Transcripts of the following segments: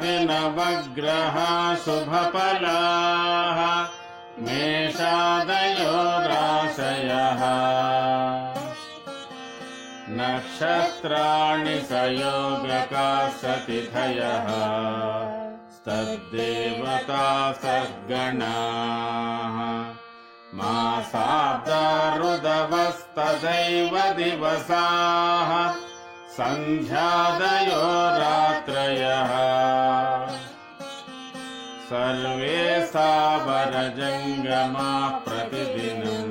आदित्यादिनवग्रह शुभफलाः मेषादयो राशयः नक्षत्राणि सयोगकाशतिथयः तद्देवता सद्गणाः मासाब्दारुदवस्तदैव दिवसाः सन्ध्यादयो रात्रयः सर्वे सावरजङ्गमा प्रतिदिनं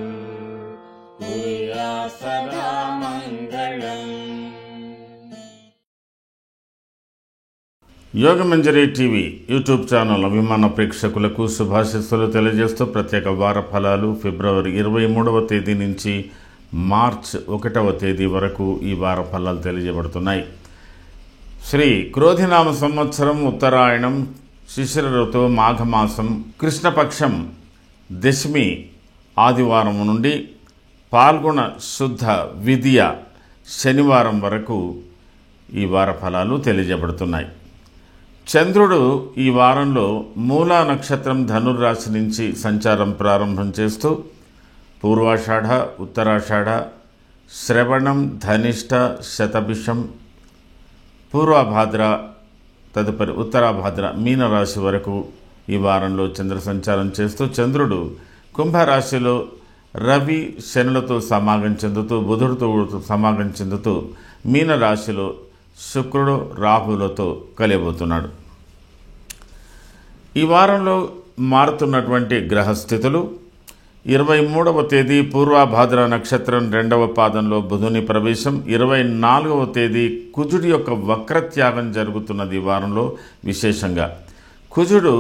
कुर्यात् सदा मङ्गलम्। యోగమంజరి టీవీ యూట్యూబ్ ఛానల్ అభిమాన ప్రేక్షకులకు శుభాశీస్సులు తెలియజేస్తూ ప్రత్యేక వార ఫలాలు ఫిబ్రవరి 23వ తేదీ నుంచి మార్చ్ 1వ తేదీ వరకు ఈ వార ఫలాలు తెలియజేయబడుతున్నాయి. శ్రీ క్రోధినామ సంవత్సరం ఉత్తరాయణం శిశిర ఋతువు మాఘమాసం కృష్ణపక్షం దశమి ఆదివారం నుండి పాల్గొన శుద్ధ విద్య శనివారం వరకు ఈ వార ఫలాలు తెలియజేయబడుతున్నాయి. చంద్రుడు ఈ వారంలో మూలా నక్షత్రం ధనుర్రాశి నుంచి సంచారం ప్రారంభం చేస్తూ పూర్వాషాఢ ఉత్తరాషాఢ శ్రవణం ధనిష్ట శతభిషం పూర్వభాద్ర తదుపరి ఉత్తరాభాద్ర మీనరాశి వరకు ఈ వారంలో చంద్ర సంచారం చేస్తూ చంద్రుడు కుంభరాశిలో రవి శనులతో సమాగం చెందుతూ బుధుడితో సమాగం చెందుతూ మీనరాశిలో శుక్రుడు రాహులతో కలియబోతున్నాడు. ఈ వారంలో మారుతున్నటువంటి గ్రహస్థితులు 23వ తేదీ పూర్వభాద్ర నక్షత్రం 2వ పాదంలో బుధుని ప్రవేశం, 24వ తేదీ కుజుడి యొక్క వక్రత్యాగం జరుగుతున్నది. ఈ వారంలో విశేషంగా కుజుడు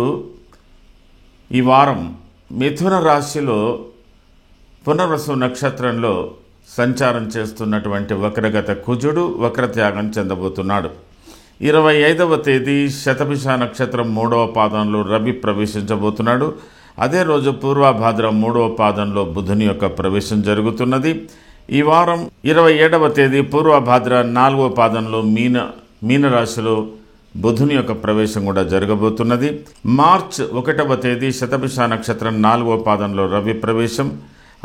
ఈ వారం మిథున రాశిలో పునర్వసు నక్షత్రంలో సంచారం చేస్తున్నటువంటి వక్రగత కుజుడు వక్రత్యాగం చెందబోతున్నాడు. 25వ తేదీ శతభిష నక్షత్రం 3వ పాదంలో రవి ప్రవేశించబోతున్నాడు. అదే రోజు పూర్వభాద్ర 3వ పాదంలో బుధుని యొక్క ప్రవేశం జరుగుతున్నది. ఈ వారం 27వ తేదీ పూర్వభాద్ర 4వ పాదంలో మీనరాశిలో బుధుని యొక్క ప్రవేశం కూడా జరగబోతున్నది. మార్చ్ 1వ తేదీ శతభిష నక్షత్రం 4వ పాదంలో రవి ప్రవేశం,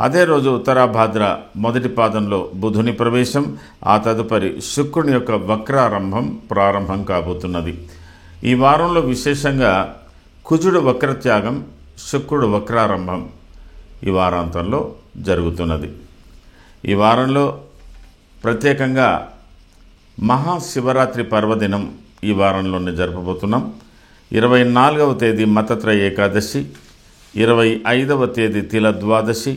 అదే రోజు ఉత్తరాభాద్ర 1వ పాదంలో బుధుని ప్రవేశం, ఆ తదుపరి శుక్రుని యొక్క వక్రారంభం ప్రారంభం కాబోతున్నది. ఈ వారంలో విశేషంగా కుజుడు వక్రత్యాగం, శుక్రుడు వక్రారంభం ఈ వారాంతంలో జరుగుతున్నది. ఈ వారంలో ప్రత్యేకంగా మహాశివరాత్రి పర్వదినం ఈ వారంలోనే జరపబోతున్నాం. 24వ తేదీ మతత్రయ ఏకాదశి, 25వ తేదీ తిల ద్వాదశి,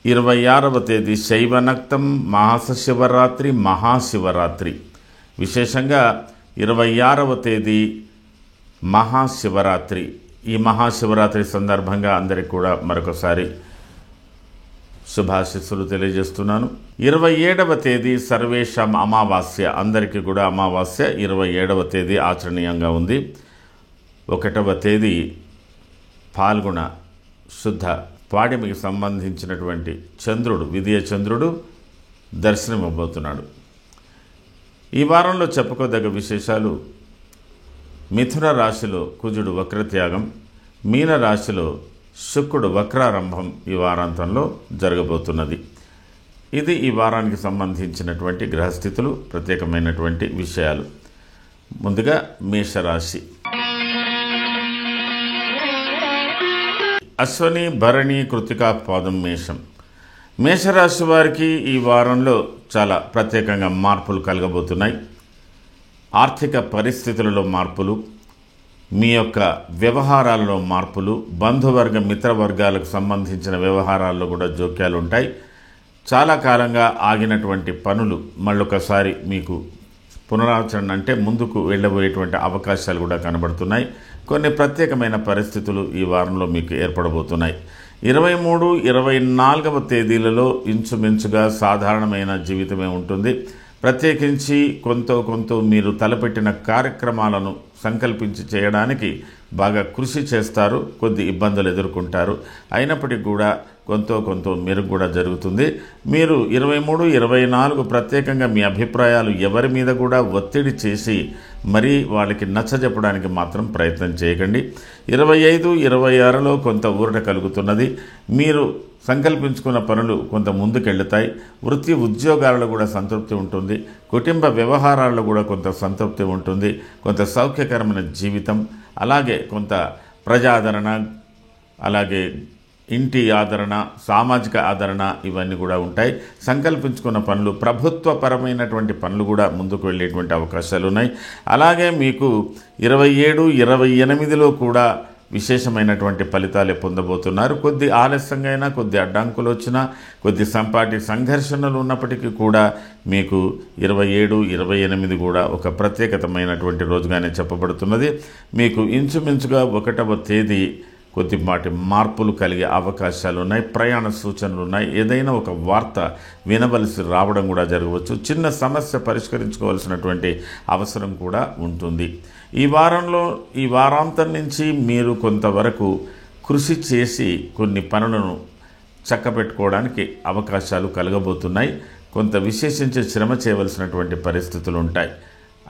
26వ తేదీ శైవనక్తం, మహాశివరాత్రి. విశేషంగా 26వ తేదీ మహాశివరాత్రి. ఈ మహాశివరాత్రి సందర్భంగా అందరికీ కూడా మరొకసారి శుభాశీస్సులు తెలియజేస్తున్నాను. 27వ తేదీ సర్వేషాం అమావాస్య, అందరికీ కూడా అమావాస్య 27వ తేదీ ఆచరణీయంగా ఉంది. 1వ తేదీ పాల్గొన శుద్ధ పాడ్యమికి సంబంధించినటువంటి చంద్రుడు విదియ చంద్రుడు దర్శనమివ్వబోతున్నాడు. ఈ వారంలో చెప్పుకోదగ్గ విశేషాలు: మిథున రాశిలో కుజుడు వక్రత్యాగం, మీన రాశిలో శుక్రుడు వక్రారంభం ఈ వారాంతంలో జరగబోతున్నది. ఇది ఈ వారానికి సంబంధించినటువంటి గ్రహస్థితులు, ప్రత్యేకమైనటువంటి విషయాలు. ముందుగా మేషరాశి. అశ్వని భరణి కృతికా పాదం మేషం. మేషరాశి వారికి ఈ వారంలో చాలా ప్రత్యేకంగా మార్పులు కలగబోతున్నాయి. ఆర్థిక పరిస్థితులలో మార్పులు, మీ యొక్క వ్యవహారాలలో మార్పులు, బంధువర్గ మిత్రవర్గాలకు సంబంధించిన వ్యవహారాల్లో కూడా జోక్యాలు ఉంటాయి. చాలా కాలంగా ఆగినటువంటి పనులు మళ్ళొకసారి మీకు పునరాచరణ అంటే ముందుకు వెళ్ళబోయేటువంటి అవకాశాలు కూడా కనబడుతున్నాయి. కొన్ని ప్రత్యేకమైన పరిస్థితులు ఈ వారంలో మీకు ఏర్పడబోతున్నాయి. 23, 24వ తేదీలలో ఇంచుమించుగా సాధారణమైన జీవితమే ఉంటుంది. ప్రత్యేకించి కొంత మీరు తలపెట్టిన కార్యక్రమాలను సంకల్పించి చేయడానికి బాగా కృషి చేస్తారు, కొద్ది ఇబ్బందులు ఎదుర్కొంటారు. అయినప్పటికీ కూడా కొంత మెరుగు కూడా జరుగుతుంది. మీరు 23, 24 ప్రత్యేకంగా మీ అభిప్రాయాలు ఎవరి మీద కూడా ఒత్తిడి చేసి మరీ వాళ్ళకి నచ్చజెప్పడానికి మాత్రం ప్రయత్నం చేయకండి. 25, 26లో కొంత ఊరట కలుగుతున్నది. మీరు సంకల్పించుకున్న పనులు కొంత ముందుకెళ్తాయి. వృత్తి ఉద్యోగాలలో కూడా సంతృప్తి ఉంటుంది. కుటుంబ వ్యవహారాల్లో కూడా కొంత సంతృప్తి ఉంటుంది. కొంత సౌఖ్యకరమైన జీవితం, అలాగే కొంత ప్రజాదరణ, అలాగే ఇంటి ఆదరణ, సామాజిక ఆదరణ ఇవన్నీ కూడా ఉంటాయి. సంకల్పించుకున్న పనులు, ప్రభుత్వపరమైనటువంటి పనులు కూడా ముందుకు వెళ్ళేటువంటి అవకాశాలు ఉన్నాయి. అలాగే మీకు 27, 28లో కూడా విశేషమైనటువంటి ఫలితాలే పొందబోతున్నారు. కొద్ది ఆలస్యంగా అయినా, కొద్ది అడ్డంకులు వచ్చినా, కొద్ది సంపాటి సంఘర్షణలు ఉన్నప్పటికీ కూడా మీకు 27, 28 కూడా ఒక ప్రత్యేకతమైనటువంటి రోజుగానే చెప్పబడుతున్నది. మీకు ఇంచుమించుగా 1వ తేదీ కొద్దిపాటి మార్పులు కలిగే అవకాశాలు ఉన్నాయి. ప్రయాణ సూచనలు ఉన్నాయి. ఏదైనా ఒక వార్త వినవలసి రావడం కూడా జరగవచ్చు. చిన్న సమస్య పరిష్కరించుకోవాల్సినటువంటి అవసరం కూడా ఉంటుంది. ఈ వారాంతం నుంచి మీరు కొంతవరకు కృషి చేసి కొన్ని పనులను చక్కబెట్టుకోవడానికి అవకాశాలు కలగబోతున్నాయి. కొంత విశేషించి శ్రమ చేయవలసినటువంటి పరిస్థితులు ఉంటాయి.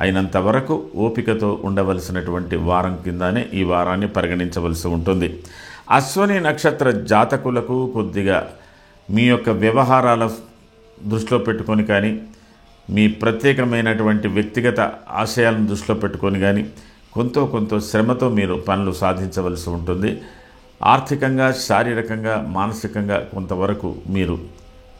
అయినంత వరకు ఓపికతో ఉండవలసినటువంటి వారం కిందనే ఈ వారాన్ని పరిగణించవలసి ఉంటుంది. అశ్వని నక్షత్ర జాతకులకు కొద్దిగా మీ యొక్క వ్యవహారాల దృష్టిలో పెట్టుకొని కానీ, మీ ప్రత్యేకమైనటువంటి వ్యక్తిగత ఆశయాలను దృష్టిలో పెట్టుకొని కానీ కొంత శ్రమతో మీరు పనులు సాధించవలసి ఉంటుంది. ఆర్థికంగా, శారీరకంగా, మానసికంగా కొంతవరకు మీరు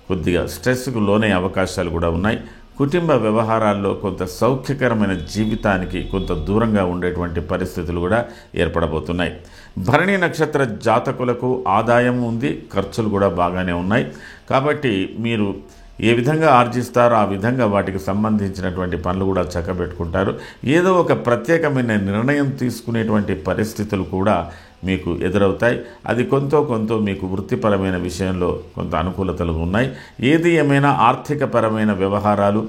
కొద్దిగా స్ట్రెస్కు లోనే అవకాశాలు కూడా ఉన్నాయి. కుటుంబ వ్యవహారాల్లో కొంత సౌఖ్యకరమైన జీవితానికి కొంత దూరంగా ఉండేటువంటి పరిస్థితులు కూడా ఏర్పడబోతున్నాయి. భరణి నక్షత్ర జాతకులకు ఆదాయం ఉంది, ఖర్చులు కూడా బాగానే ఉన్నాయి. కాబట్టి మీరు ఏ విధంగా ఆర్జిస్తారో ఆ విధంగా వాటికి సంబంధించినటువంటి పనులు కూడా చక్కబెట్టుకుంటారు. ఏదో ఒక ప్రత్యేకమైన నిర్ణయం తీసుకునేటువంటి పరిస్థితులు కూడా మీకు ఎదురవుతాయి. అది కొంత మీకు వృత్తిపరమైన విషయంలో కొంత అనుకూలతలు ఉన్నాయి. ఏది ఏమైనా ఆర్థికపరమైన వ్యవహారాలు,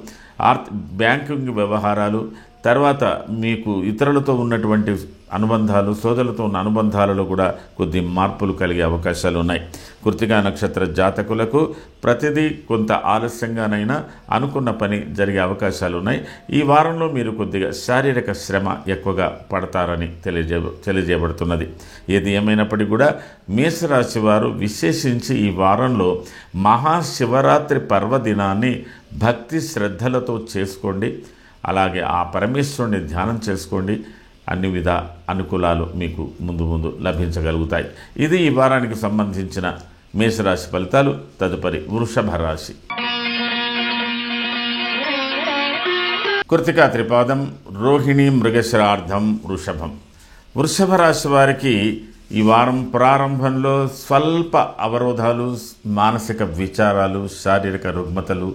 బ్యాంకింగ్ వ్యవహారాలు, తర్వాత మీకు ఇతరులతో ఉన్నటువంటి అనుబంధాలు, సోదరులతో ఉన్న అనుబంధాలలో కూడా కొద్ది మార్పులు కలిగే అవకాశాలు ఉన్నాయి. కృత్తికా నక్షత్ర జాతకులకు ప్రతిదీ కొంత ఆలస్యంగానైనా అనుకున్న పని జరిగే అవకాశాలు ఉన్నాయి. ఈ వారంలో మీరు కొద్దిగా శారీరక శ్రమ ఎక్కువగా పడతారని తెలియజేయబడుతున్నది. ఏది ఏమైనప్పటికీ కూడా మేషరాశి వారు విశేషించి ఈ వారంలో మహాశివరాత్రి పర్వదినాన్ని భక్తి శ్రద్ధలతో చేసుకోండి. అలాగే ఆ పరమేశ్వరుని ధ్యానం చేసుకోండి. అన్ని విధ అనుకూలాలు మీకు ముందు లభించగలుగుతాయి. ఇది ఈ వారానికి సంబంధించిన మేషరాశి ఫలితాలు. తదుపరి వృషభ రాశి. కృత్తికా త్రిపాదం, రోహిణి మృగశిరార్థం, వృషభం. వృషభ రాశి వారికి ఈ వారం ప్రారంభంలో స్వల్ప అవరోధాలు, మానసిక విచారాలు, శారీరక రుగ్మతలు,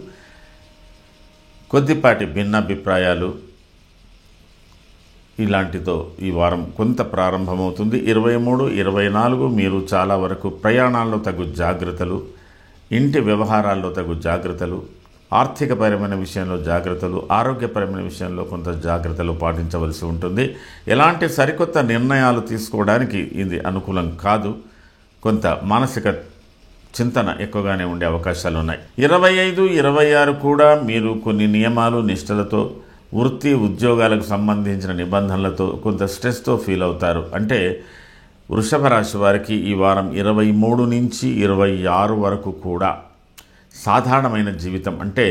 కొద్దిపాటి భిన్నాభిప్రాయాలు ఇలాంటితో ఈ వారం కొంత ప్రారంభమవుతుంది. 23, 24 మీరు చాలా వరకు ప్రయాణాల్లో తగు జాగ్రత్తలు, ఇంటి వ్యవహారాల్లో తగు జాగ్రత్తలు, ఆర్థికపరమైన విషయంలో జాగ్రత్తలు, ఆరోగ్యపరమైన విషయంలో కొంత జాగ్రత్తలు పాటించవలసి ఉంటుంది. ఎలాంటి సరికొత్త నిర్ణయాలు తీసుకోవడానికి ఇది అనుకూలం కాదు. కొంత మానసిక చింతన ఎక్కువగానే ఉండే అవకాశాలు ఉన్నాయి. 25, 26 కూడా మీరు కొన్ని నియమాలు, నిష్టలతో, వృత్తి ఉద్యోగాలకు సంబంధించిన నిబంధనలతో కొంత స్ట్రెస్తో ఫీల్ అవుతారు. అంటే వృషభ రాశి వారికి ఈ వారం 23 నుంచి 26 వరకు కూడా సాధారణమైన జీవితం, అంటే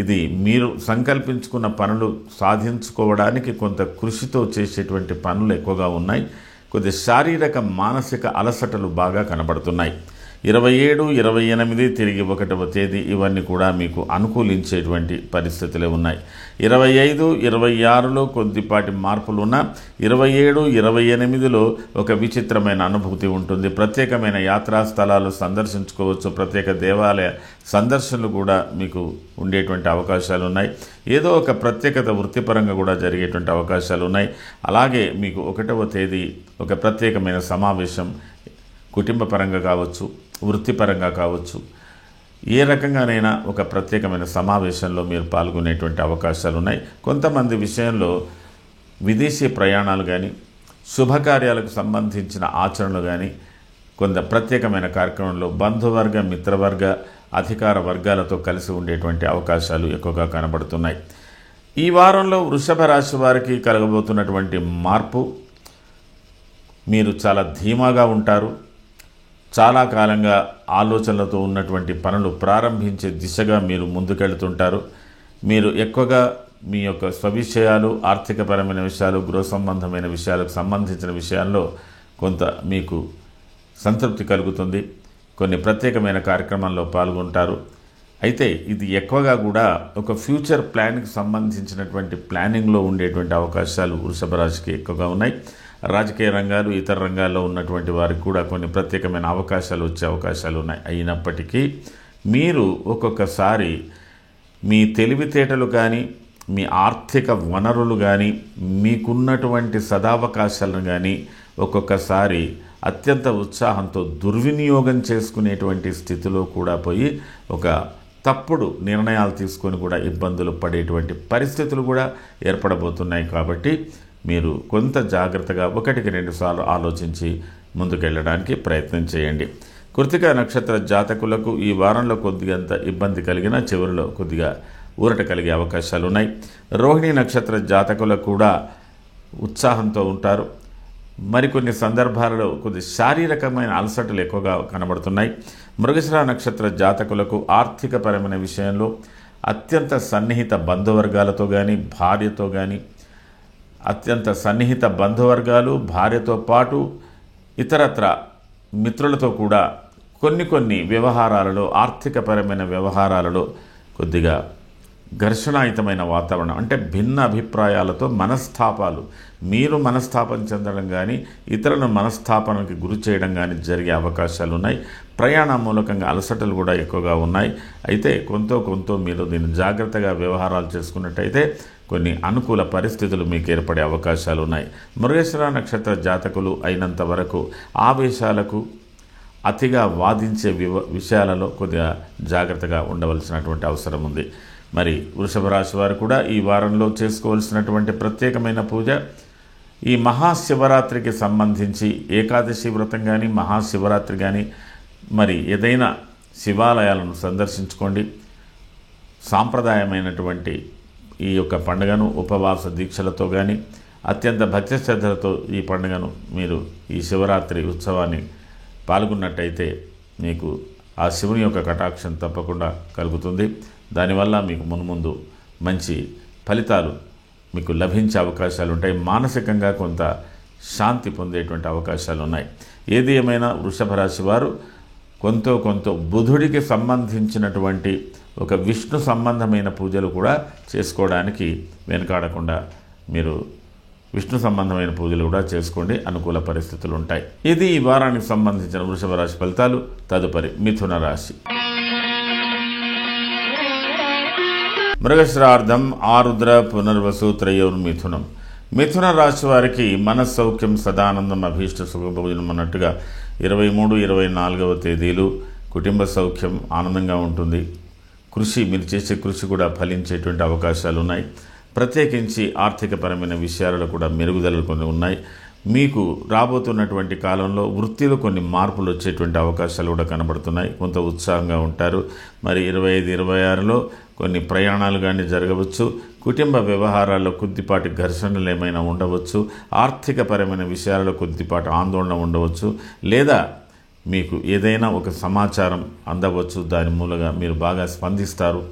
ఇది మీరు సంకల్పించుకున్న పనులు సాధించుకోవడానికి కొంత కృషితో చేసేటువంటి పనులు ఎక్కువగా ఉన్నాయి. కొద్ది శారీరక మానసిక అలసటలు బాగా కనబడుతున్నాయి. 27, 28 తిరిగి 1వ తేదీ ఇవన్నీ కూడా మీకు అనుకూలించేటువంటి పరిస్థితులే ఉన్నాయి. 25, 26లో కొద్దిపాటి మార్పులు ఉన్నా 27, 28లో ఒక విచిత్రమైన అనుభూతి ఉంటుంది. ప్రత్యేకమైన యాత్రా స్థలాలు సందర్శించుకోవచ్చు. ప్రత్యేక దేవాలయ సందర్శనలు కూడా మీకు ఉండేటువంటి అవకాశాలు ఉన్నాయి. ఏదో ఒక ప్రత్యేకత వృత్తిపరంగా కూడా జరిగేటువంటి అవకాశాలు ఉన్నాయి. అలాగే మీకు 1వ తేదీ ఒక ప్రత్యేకమైన సమావేశం, కుటుంబ పరంగా కావచ్చు, వృత్తిపరంగా కావచ్చు, ఏ రకంగానైనా ఒక ప్రత్యేకమైన సమావేశంలో మీరు పాల్గొనేటువంటి అవకాశాలు ఉన్నాయి. కొంతమంది విషయంలో విదేశీ ప్రయాణాలు కానీ, శుభకార్యాలకు సంబంధించిన ఆచరణలు కానీ కొంత ప్రత్యేకమైన కార్యక్రమంలో బంధువర్గ మిత్రవర్గ అధికార వర్గాలతో కలిసి ఉండేటువంటి అవకాశాలు ఎక్కువగా కనబడుతున్నాయి. ఈ వారంలో వృషభ రాశి వారికి కలగబోతున్నటువంటి మార్పు, మీరు చాలా ధీమాగా ఉంటారు. చాలా కాలంగా ఆలోచనలతో ఉన్నటువంటి పనులు ప్రారంభించే దిశగా మీరు ముందుకెళ్తుంటారు. మీరు ఎక్కువగా మీ యొక్క స్వవిషయాలు, ఆర్థికపరమైన విషయాలు, గృహ సంబంధమైన విషయాలకు సంబంధించిన విషయాల్లో కొంత మీకు సంతృప్తి కలుగుతుంది. కొన్ని ప్రత్యేకమైన కార్యక్రమాల్లో పాల్గొంటారు. అయితే ఇది ఎక్కువగా కూడా ఒక ఫ్యూచర్ ప్లాన్కి సంబంధించినటువంటి ప్లానింగ్లో ఉండేటువంటి అవకాశాలు వృషభ రాశికి ఎక్కువగా ఉన్నాయి. రాజకీయ రంగాలు, ఇతర రంగాల్లో ఉన్నటువంటి వారికి కూడా కొన్ని ప్రత్యేకమైన అవకాశాలు వచ్చే అవకాశాలు ఉన్నాయి. అయినప్పటికీ మీరు ఒక్కొక్కసారి మీ తెలివితేటలు కానీ, మీ ఆర్థిక వనరులు కానీ, మీకున్నటువంటి సదావకాశాలను కానీ ఒక్కొక్కసారి అత్యంత ఉత్సాహంతో దుర్వినియోగం చేసుకునేటువంటి స్థితిలో కూడా పోయి ఒక తప్పుడు నిర్ణయాలు తీసుకొని కూడా ఇబ్బందులు పడేటువంటి పరిస్థితులు కూడా ఏర్పడబోతున్నాయి. కాబట్టి మీరు కొంత జాగ్రత్తగా 1-2 సార్లు ఆలోచించి ముందుకెళ్ళడానికి ప్రయత్నం చేయండి. కృత్తిక నక్షత్ర జాతకులకు ఈ వారంలో కొద్దిగంత ఇబ్బంది కలిగినా చివరిలో కొద్దిగా ఊరట కలిగే అవకాశాలు ఉన్నాయి. రోహిణి నక్షత్ర జాతకులకు కూడా ఉత్సాహంతో ఉంటారు. మరికొన్ని సందర్భాలలో కొద్ది శారీరకమైన అలసటలు ఎక్కువగా కనబడుతున్నాయి. మృగశిర నక్షత్ర జాతకులకు ఆర్థికపరమైన విషయంలో అత్యంత సన్నిహిత బంధువర్గాలతో కానీ, భార్యతో కానీ, అత్యంత సన్నిహిత బంధువర్గాలు, భార్యతో పాటు ఇతరత్ర మిత్రులతో కూడా కొన్ని వ్యవహారాలలో, ఆర్థికపరమైన వ్యవహారాలలో కొద్దిగా ఘర్షణాయుతమైన వాతావరణం, అంటే భిన్న అభిప్రాయాలతో మనస్తాపాలు, మీరు మనస్తాపం చెందడం కానీ, ఇతరులను మనస్తాపనకి గురి చేయడం కానీ జరిగే అవకాశాలు ఉన్నాయి. ప్రయాణ మూలకంగా అలసటలు కూడా ఎక్కువగా ఉన్నాయి. అయితే కొంత మీరు దీన్ని జాగ్రత్తగా వ్యవహారాలు చేసుకున్నట్టయితే కొన్ని అనుకూల పరిస్థితులు మీకు ఏర్పడే అవకాశాలు ఉన్నాయి. మృగశిర నక్షత్ర జాతకులు అయినంత వరకు ఆవేశాలకు, అతిగా వాదించే విషయాలలో కొద్దిగా జాగ్రత్తగా ఉండవలసినటువంటి అవసరం ఉంది. మరి వృషభ రాశి వారు కూడా ఈ వారంలో చేసుకోవాల్సినటువంటి ప్రత్యేకమైన పూజ, ఈ మహాశివరాత్రికి సంబంధించి ఏకాదశి వ్రతం కానీ, మహాశివరాత్రి కానీ, మరి ఏదైనా శివాలయాలను సందర్శించుకోండి. సాంప్రదాయమైనటువంటి ఈ యొక్క పండుగను ఉపవాస దీక్షలతో కానీ, అత్యంత భక్తి శ్రద్ధలతో ఈ పండుగను మీరు ఈ శివరాత్రి ఉత్సవాన్ని పాల్గొన్నట్టయితే మీకు ఆ శివుని యొక్క కటాక్షం తప్పకుండా కలుగుతుంది. దానివల్ల మీకు మున్ముందు మంచి ఫలితాలు మీకు లభించే అవకాశాలు ఉంటాయి. మానసికంగా కొంత శాంతి పొందేటువంటి అవకాశాలు ఉన్నాయి. ఏది ఏమైనా వృషభ రాశి వారు కొంత బుధుడికి సంబంధించినటువంటి ఒక విష్ణు సంబంధమైన పూజలు కూడా చేసుకోవడానికి వెనుకాడకుండా మీరు విష్ణు సంబంధమైన పూజలు కూడా చేసుకోండి. అనుకూల పరిస్థితులు ఉంటాయి. ఇది ఈ వారానికి సంబంధించిన వృషభ రాశి ఫలితాలు. తదుపరి మిథున రాశి. మృగశిరార్థం ఆరుద్ర పునర్వసు త్రయోర్మిథునం. మిథున రాశి వారికి మనస్సౌఖ్యం, సదానందం, అభీష్ట సుఖభోజనం అన్నట్టుగా 23, 24వ తేదీలు కుటుంబ సౌఖ్యం ఆనందంగా ఉంటుంది. మీరు చేసే కృషి కూడా ఫలించేటువంటి అవకాశాలు ఉన్నాయి. ప్రత్యేకించి ఆర్థికపరమైన విషయాలలో కూడా మెరుగుదలలు కొన్ని ఉన్నాయి. మీకు రాబోతున్నటువంటి కాలంలో వృత్తిలో కొన్ని మార్పులు వచ్చేటువంటి అవకాశాలు కూడా కనబడుతున్నాయి. కొంత ఉత్సాహంగా ఉంటారు. మరి 25, 26లో కొన్ని ప్రయాణాలు కానీ జరగవచ్చు. కుటుంబ వ్యవహారాల్లో కొద్దిపాటి ఘర్షణలు ఏమైనా ఉండవచ్చు. ఆర్థికపరమైన విషయాలలో కొద్దిపాటి ఆందోళన ఉండవచ్చు. లేదా మీకు ఏదైనా ఒక సమాచారం అందవచ్చు. దాని మూలంగా మీరు బాగా స్పందిస్తారు.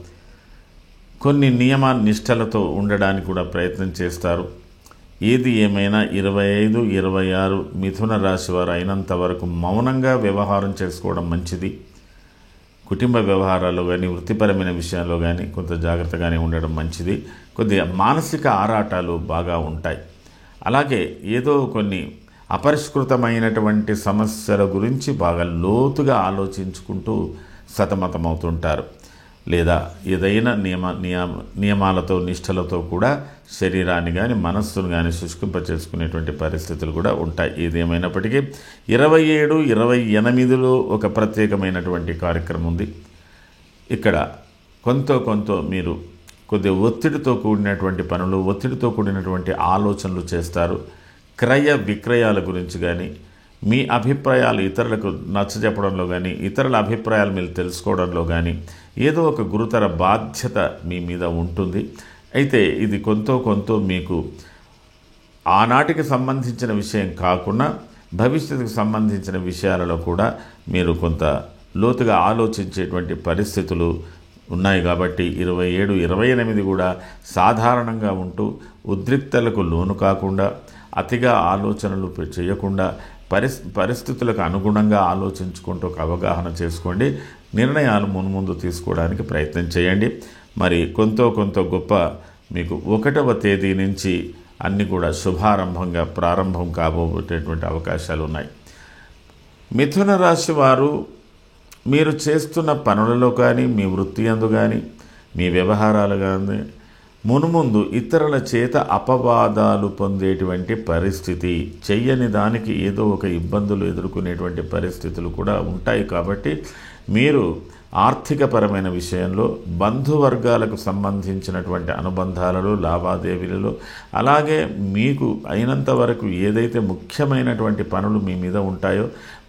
కొన్ని నియమ నిష్టలతో ఉండడానికి కూడా ప్రయత్నం చేస్తారు. ఏది ఏమైనా 25, 26 మిథున రాశి వారు అయినంత వరకు మౌనంగా వ్యవహారం చేసుకోవడం మంచిది. కుటుంబ వ్యవహారాల్లో కానీ, వృత్తిపరమైన విషయాల్లో కానీ కొంత జాగ్రత్తగానే ఉండడం మంచిది. కొద్దిగా మానసిక ఆరాటాలు బాగా ఉంటాయి. అలాగే ఏదో కొన్ని అపరిష్కృతమైనటువంటి సమస్యల గురించి బాగా లోతుగా ఆలోచించుకుంటూ సతమతమవుతుంటారు. లేదా ఏదైనా నియమాలతో, నిష్టలతో కూడా శరీరాన్ని కానీ, మనస్సును కానీ శుష్కింపచేసుకునేటువంటి పరిస్థితులు కూడా ఉంటాయి. ఏదేమైనప్పటికీ 27, 28లో ఒక ప్రత్యేకమైనటువంటి కార్యక్రమం ఉంది. ఇక్కడ కొంత మీరు కొద్దిగా ఒత్తిడితో కూడినటువంటి పనులు, ఒత్తిడితో కూడినటువంటి ఆలోచనలు చేస్తారు. క్రయ విక్రయాల గురించి కానీ, మీ అభిప్రాయాలు ఇతరులకు నచ్చజెప్పడంలో కానీ, ఇతరుల అభిప్రాయాలు మీరు తెలుసుకోవడంలో కానీ ఏదో ఒక గురుతర బాధ్యత మీ మీద ఉంటుంది. అయితే ఇది కొంత మీకు ఆనాటికి సంబంధించిన విషయం కాకుండా భవిష్యత్తుకు సంబంధించిన విషయాలలో కూడా మీరు కొంత లోతుగా ఆలోచించేటువంటి పరిస్థితులు ఉన్నాయి. కాబట్టి 27, 28 కూడా సాధారణంగా ఉంటూ ఉద్రిక్తలకు లోను కాకుండా, అతిగా ఆలోచనలు చేయకుండా, పరిస్థితులకు అనుగుణంగా ఆలోచించుకుంటూ ఒక అవగాహన చేసుకోండి. నిర్ణయాలు మున్ముందు తీసుకోవడానికి ప్రయత్నం చేయండి. మరి కొంత గొప్ప మీకు 1వ తేదీ నుంచి అన్నీ కూడా శుభారంభంగా ప్రారంభం కాబోయేటటువంటి అవకాశాలు ఉన్నాయి. మిథున రాశి వారు మీరు చేస్తున్న పనులలో కానీ, మీ వృత్తి యందు కానీ, మీ వ్యవహారాలు కానీ మునుముందు ఇతరుల చేత అపవాదాలు పొందేటువంటి పరిస్థితి, చెయ్యని దానికి ఏదో ఒక ఇబ్బందులు ఎదుర్కొనేటువంటి పరిస్థితులు కూడా ఉంటాయి. కాబట్టి మీరు ఆర్థికపరమైన విషయంలో, బంధువర్గాలకు సంబంధించినటువంటి అనుబంధాలలో, లావాదేవీలలో, అలాగే మీకు అయినంత వరకు ఏదైతే ముఖ్యమైనటువంటి పనులు మీ మీద ఉంటాయో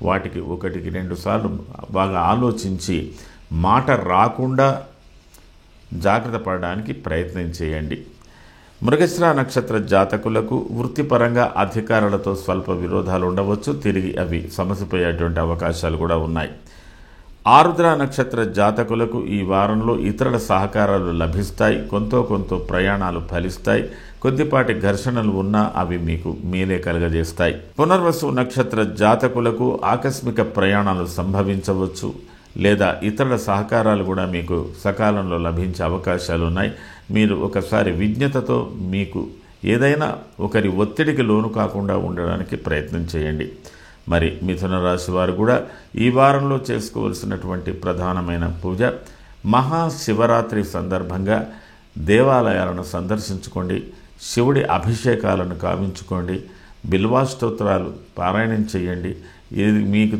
వాటికి 1కి 2 సార్లు బాగా ఆలోచించి మాట రాకుండా జాగ్రత్త పడడానికి ప్రయత్నం చేయండి. మృగశిర నక్షత్ర జాతకులకు వృత్తిపరంగా అధికారులతో స్వల్ప విరోధాలు ఉండవచ్చు. తిరిగి అవి సమసిపోయేటువంటి అవకాశాలు కూడా ఉన్నాయి. ఆరుద్ర నక్షత్ర జాతకులకు ఈ వారంలో ఇతరుల సహకారాలు లభిస్తాయి. కొంత ప్రయాణాలు ఫలిస్తాయి. కొద్దిపాటి ఘర్షణలు ఉన్నా అవి మీకు మేలే కలగజేస్తాయి. పునర్వసు నక్షత్ర జాతకులకు ఆకస్మిక ప్రయాణాలు సంభవించవచ్చు, లేదా ఇతరుల సహకారాలు కూడా మీకు సకాలంలో లభించే అవకాశాలు ఉన్నాయి. మీరు ఒకసారి విజ్ఞతతో మీకు ఏదైనా ఒకరి ఒత్తిడికి లోను కాకుండా ఉండడానికి ప్రయత్నం చేయండి. మరి మిథున రాశి వారు కూడా ఈ వారంలో చేసుకోవలసినటువంటి ప్రధానమైన పూజ, మహాశివరాత్రి సందర్భంగా దేవాలయాలను సందర్శించుకోండి, శివుడి అభిషేకాలను కావించుకోండి, బిల్వాష్టోత్రాలు పారాయణం చేయండి. ఇది మీకు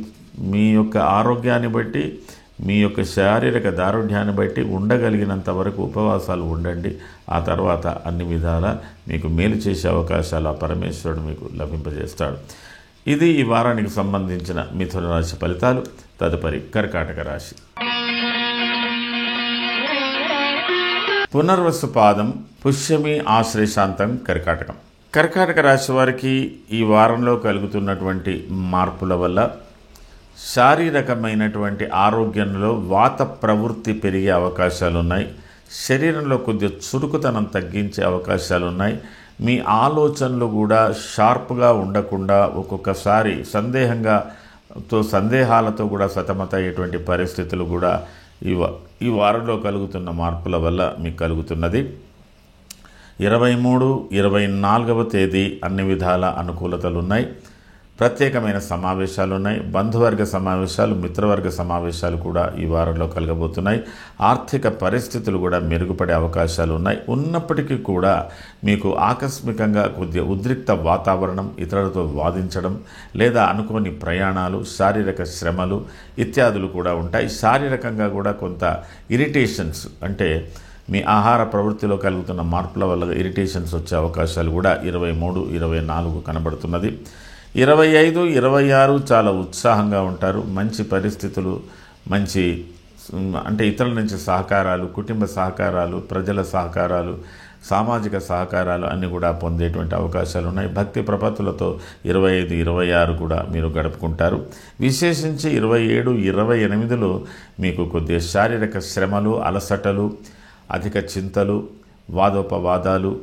మీ యొక్క ఆరోగ్యాన్ని బట్టి, మీ యొక్క శారీరక దారుఢ్యాన్ని బట్టి ఉండగలిగినంత వరకు ఉపవాసాలు ఉండండి. ఆ తర్వాత అన్ని విధాల మీకు మేలు చేసే అవకాశాలు ఆ పరమేశ్వరుడు మీకు లభింపజేస్తాడు. ఇది ఈ వారానికి సంబంధించిన మిథున రాశి ఫలితాలు. తదుపరి కర్కాటక రాశి. పునర్వసు పాదం, పుష్యమి, ఆశ్లేషాంతం కర్కాటకం. కర్కాటక రాశి వారికి ఈ వారంలో కలుగుతున్నటువంటి మార్పుల వల్ల శారీరకమైనటువంటి ఆరోగ్యంలో వాత ప్రవృత్తి పెరిగే అవకాశాలు ఉన్నాయి. శరీరంలో కొద్దిగా చురుకుతనం తగ్గించే అవకాశాలు ఉన్నాయి. మీ ఆలోచనలు కూడా షార్ప్గా ఉండకుండా ఒక్కొక్కసారి సందేహాలతో కూడా సతమతయ్యేటువంటి పరిస్థితులు కూడా ఈ వారంలో కలుగుతున్న మార్పుల వల్ల మీకు కలుగుతున్నది. 23, 24వ తేదీ అన్ని విధాల అనుకూలతలు ఉన్నాయి. ప్రత్యేకమైన సమావేశాలు ఉన్నాయి. బంధువర్గ సమావేశాలు, మిత్రవర్గ సమావేశాలు కూడా ఈ వారంలో కలగబోతున్నాయి. ఆర్థిక పరిస్థితులు కూడా మెరుగుపడే అవకాశాలు ఉన్నాయి. ఉన్నప్పటికీ కూడా మీకు ఆకస్మికంగా కొద్దిగా ఉద్రిక్త వాతావరణం, ఇతరులతో వాదించడం, లేదా అనుకోని ప్రయాణాలు, శారీరక శ్రమలు ఇత్యాదులు కూడా ఉంటాయి. శారీరకంగా కూడా కొంత ఇరిటేషన్స్, అంటే మీ ఆహార ప్రవృత్తిలో కలుగుతున్న మార్పుల వల్ల ఇరిటేషన్స్ వచ్చే అవకాశాలు కూడా 23, 24 కనబడుతున్నది. 25, 26 చాలా ఉత్సాహంగా ఉంటారు. మంచి పరిస్థితులు, అంటే ఇతరుల నుంచి సహకారాలు, కుటుంబ సహకారాలు, ప్రజల సహకారాలు, సామాజిక సహకారాలు అన్నీ కూడా పొందేటువంటి అవకాశాలు ఉన్నాయి. భక్తి ప్రపత్తులతో 25, 26 కూడా మీరు గడుపుకుంటారు. విశేషించి 27, 28లో మీకు కొద్దిగా శారీరక శ్రమలు, అలసటలు, అధిక చింతలు, వాదోపవాదాలు,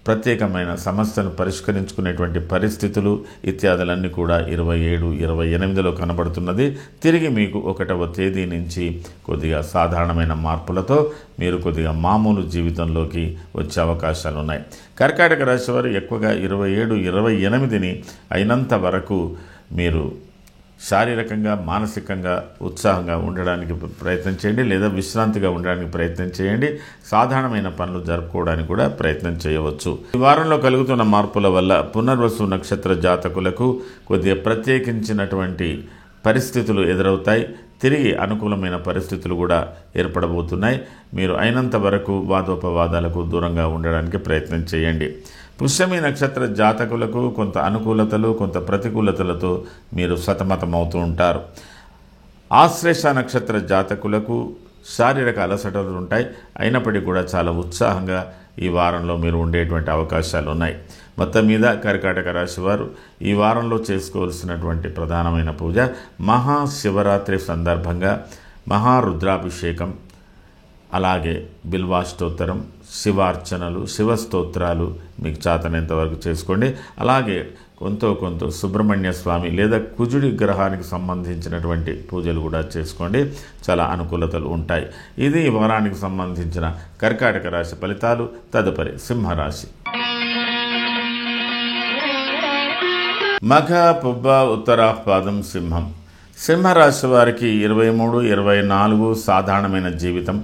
ప్రత్యేకమైన సమస్యను పరిష్కరించుకునేటువంటి పరిస్థితులు ఇత్యాదులన్నీ కూడా 27, 28లో కనబడుతున్నది. తిరిగి మీకు 1వ తేదీ నుంచి కొద్దిగా సాధారణమైన మార్పులతో మీరు కొద్దిగా మామూలు జీవితంలోకి వచ్చే అవకాశాలు ఉన్నాయి. కర్కాటక రాశి వారు ఎక్కువగా 27, 28ని అయినంత వరకు మీరు శారీరకంగా, మానసికంగా ఉత్సాహంగా ఉండడానికి ప్రయత్నం చేయండి, లేదా విశ్రాంతిగా ఉండడానికి ప్రయత్నం చేయండి. సాధారణమైన పనులు జరుపుకోవడానికి కూడా ప్రయత్నం చేయవచ్చు. ఈ వారంలో కలుగుతున్న మార్పుల వల్ల పునర్వసు నక్షత్ర జాతకులకు కొద్దిగా ప్రత్యేకించినటువంటి పరిస్థితులు ఎదురవుతాయి. తిరిగి అనుకూలమైన పరిస్థితులు కూడా ఏర్పడబోతున్నాయి. మీరు అయినంత వరకు వాదోపవాదాలకు దూరంగా ఉండడానికి ప్రయత్నం చేయండి. పుష్యమి నక్షత్ర జాతకులకు కొంత అనుకూలతలు కొంత ప్రతికూలతలతో మీరు సతమతమవుతూ ఉంటారు. ఆశ్లేష నక్షత్ర జాతకులకు శారీరక అలసటలు ఉంటాయి. అయినప్పటికీ కూడా చాలా ఉత్సాహంగా ఈ వారంలో మీరు ఉండేటువంటి అవకాశాలు ఉన్నాయి. మొత్తం మీద కర్కాటక రాశి వారు ఈ వారంలో చేసుకోవాల్సినటువంటి ప్రధానమైన పూజ మహాశివరాత్రి సందర్భంగా మహారుద్రాభిషేకం, అలాగే బిల్వాష్టోత్తరం, శివార్చనలు, శివస్తోత్రాలు మీకు చాతనేంత వరకు చేసుకోండి. అలాగే కొంత సుబ్రహ్మణ్య స్వామి లేదా కుజుడి గ్రహానికి సంబంధించినటువంటి పూజలు కూడా చేసుకోండి. చాలా అనుకూలతలు ఉంటాయి. ఇది ఈ వారానికి సంబంధించిన కర్కాటక రాశి ఫలితాలు. తదుపరి సింహరాశి. మఘ, పుబ్బ, ఉత్తరాపాదం, సింహం. సింహరాశి వారికి 23, 24 సాధారణమైన జీవితం.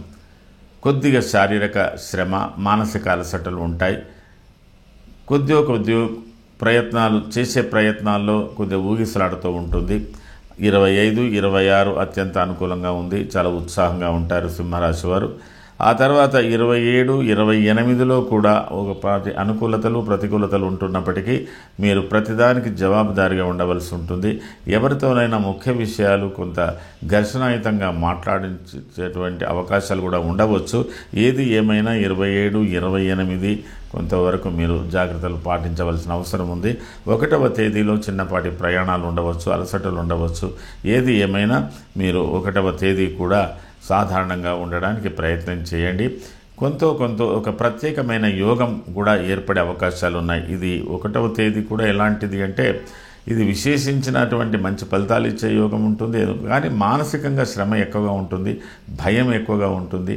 కొద్దిగా శారీరక శ్రమ, మానసిక అలసటలు ఉంటాయి. కొద్ది చేసే ప్రయత్నాల్లో కొద్దిగా ఊగిసలాడుతూ ఉంటుంది. 25, 26 అత్యంత అనుకూలంగా ఉంది. చాలా ఉత్సాహంగా ఉంటారు సింహరాశి వారు. ఆ తర్వాత 27, 28లో కూడా ఒక అనుకూలతలు ప్రతికూలతలు ఉంటున్నప్పటికీ మీరు ప్రతిదానికి జవాబుదారీగా ఉండవలసి ఉంటుంది. ఎవరితోనైనా ముఖ్య విషయాలు కొంత ఘర్షణాయుతంగా మాట్లాడించేటువంటి అవకాశాలు కూడా ఉండవచ్చు. ఏది ఏమైనా 27, 28 కొంతవరకు మీరు జాగ్రత్తలు పాటించవలసిన అవసరం ఉంది. 1వ తేదీలో చిన్నపాటి ప్రయాణాలు ఉండవచ్చు, అలసటలు ఉండవచ్చు. ఏది ఏమైనా మీరు 1వ తేదీ కూడా సాధారణంగా ఉండడానికి ప్రయత్నం చేయండి. కొంత ఒక ప్రత్యేకమైన యోగం కూడా ఏర్పడే అవకాశాలు ఉన్నాయి. ఇది 1వ తేదీ కూడా ఎలాంటిది అంటే ఇది విశేషించినటువంటి మంచి ఫలితాలు ఇచ్చే యోగం ఉంటుంది. కానీ మానసికంగా శ్రమ ఎక్కువగా ఉంటుంది, భయం ఎక్కువగా ఉంటుంది,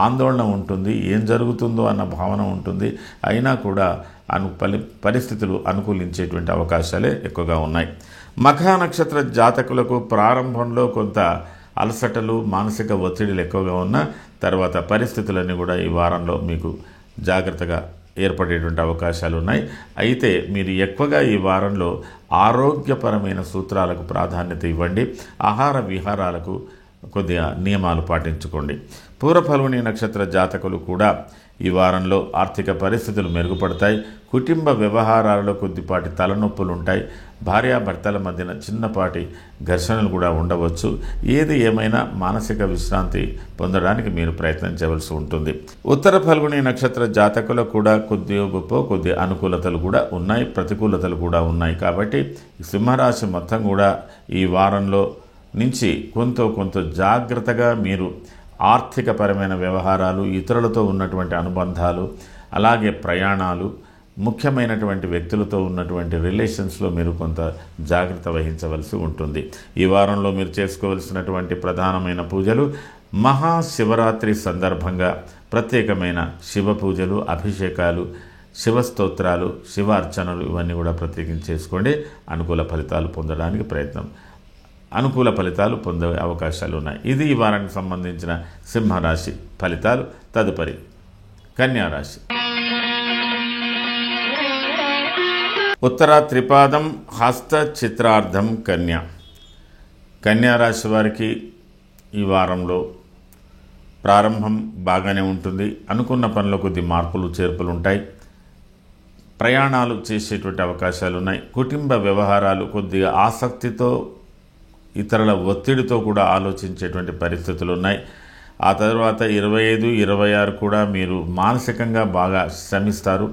ఆందోళన ఉంటుంది, ఏం జరుగుతుందో అన్న భావన ఉంటుంది. అయినా కూడా పరిస్థితులు అనుకూలించేటువంటి అవకాశాలే ఎక్కువగా ఉన్నాయి. మఖ నక్షత్ర జాతకులకు ప్రారంభంలో కొంత అలసటలు, మానసిక ఒత్తిడిలు ఎక్కువగా ఉన్న తర్వాత పరిస్థితులన్నీ కూడా ఈ వారంలో మీకు జాగ్రత్తగా ఏర్పడేటువంటి అవకాశాలు ఉన్నాయి. అయితే మీరు ఎక్కువగా ఈ వారంలో ఆరోగ్యపరమైన సూత్రాలకు ప్రాధాన్యత ఇవ్వండి. ఆహార విహారాలకు కొద్దిగా నియమాలు పాటించుకోండి. పూర్వఫల్గుని నక్షత్ర జాతకులు కూడా ఈ వారంలో ఆర్థిక పరిస్థితులు మెరుగుపడతాయి. కుటుంబ వ్యవహారాలలో కొద్దిపాటి తలనొప్పులు ఉంటాయి. భార్యాభర్తల మధ్యన చిన్నపాటి ఘర్షణలు కూడా ఉండవచ్చు. ఏది ఏమైనా మానసిక విశ్రాంతి పొందడానికి మీరు ప్రయత్నం చేయవలసి ఉంటుంది. ఉత్తర ఫల్గుని నక్షత్ర జాతకులకు కూడా కొద్ది అనుకూలతలు కూడా ఉన్నాయి, ప్రతికూలతలు కూడా ఉన్నాయి. కాబట్టి సింహరాశి మొత్తం కూడా ఈ వారంలో నుంచి కొంత జాగ్రత్తగా మీరు ఆర్థికపరమైన వ్యవహారాలు, ఇతరులతో ఉన్నటువంటి అనుబంధాలు, అలాగే ప్రయాణాలు, ముఖ్యమైనటువంటి వ్యక్తులతో ఉన్నటువంటి రిలేషన్స్లో మీరు కొంత జాగ్రత్త వహించవలసి ఉంటుంది. ఈ వారంలో మీరు చేసుకోవలసినటువంటి ప్రధానమైన పూజలు మహాశివరాత్రి సందర్భంగా ప్రత్యేకమైన శివ పూజలు, అభిషేకాలు, శివస్తోత్రాలు, శివార్చనలు ఇవన్నీ కూడా ప్రత్యేకించి చేసుకోండి. అనుకూల ఫలితాలు పొందే అవకాశాలు ఉన్నాయి. ఇది ఈ వారానికి సంబంధించిన సింహరాశి ఫలితాలు. తదుపరి కన్యారాశి. ఉత్తర త్రిపాదం, హస్త చిత్రార్థం, కన్యారాశి వారికి ఈ వారంలో ప్రారంభం బాగానే ఉంటుంది. అనుకున్న పనులు కొద్ది మార్పులు చేర్పులు ఉంటాయి. ప్రయాణాలు చేసేటువంటి అవకాశాలు ఉన్నాయి. కుటుంబ వ్యవహారాలు కొద్దిగా ఆసక్తితో, ఇతరుల ఒత్తిడితో కూడా ఆలోచించేటువంటి పరిస్థితులు ఉన్నాయి. ఆ తర్వాత 25, 26 కూడా మీరు మానసికంగా బాగా శ్రమిస్తారు.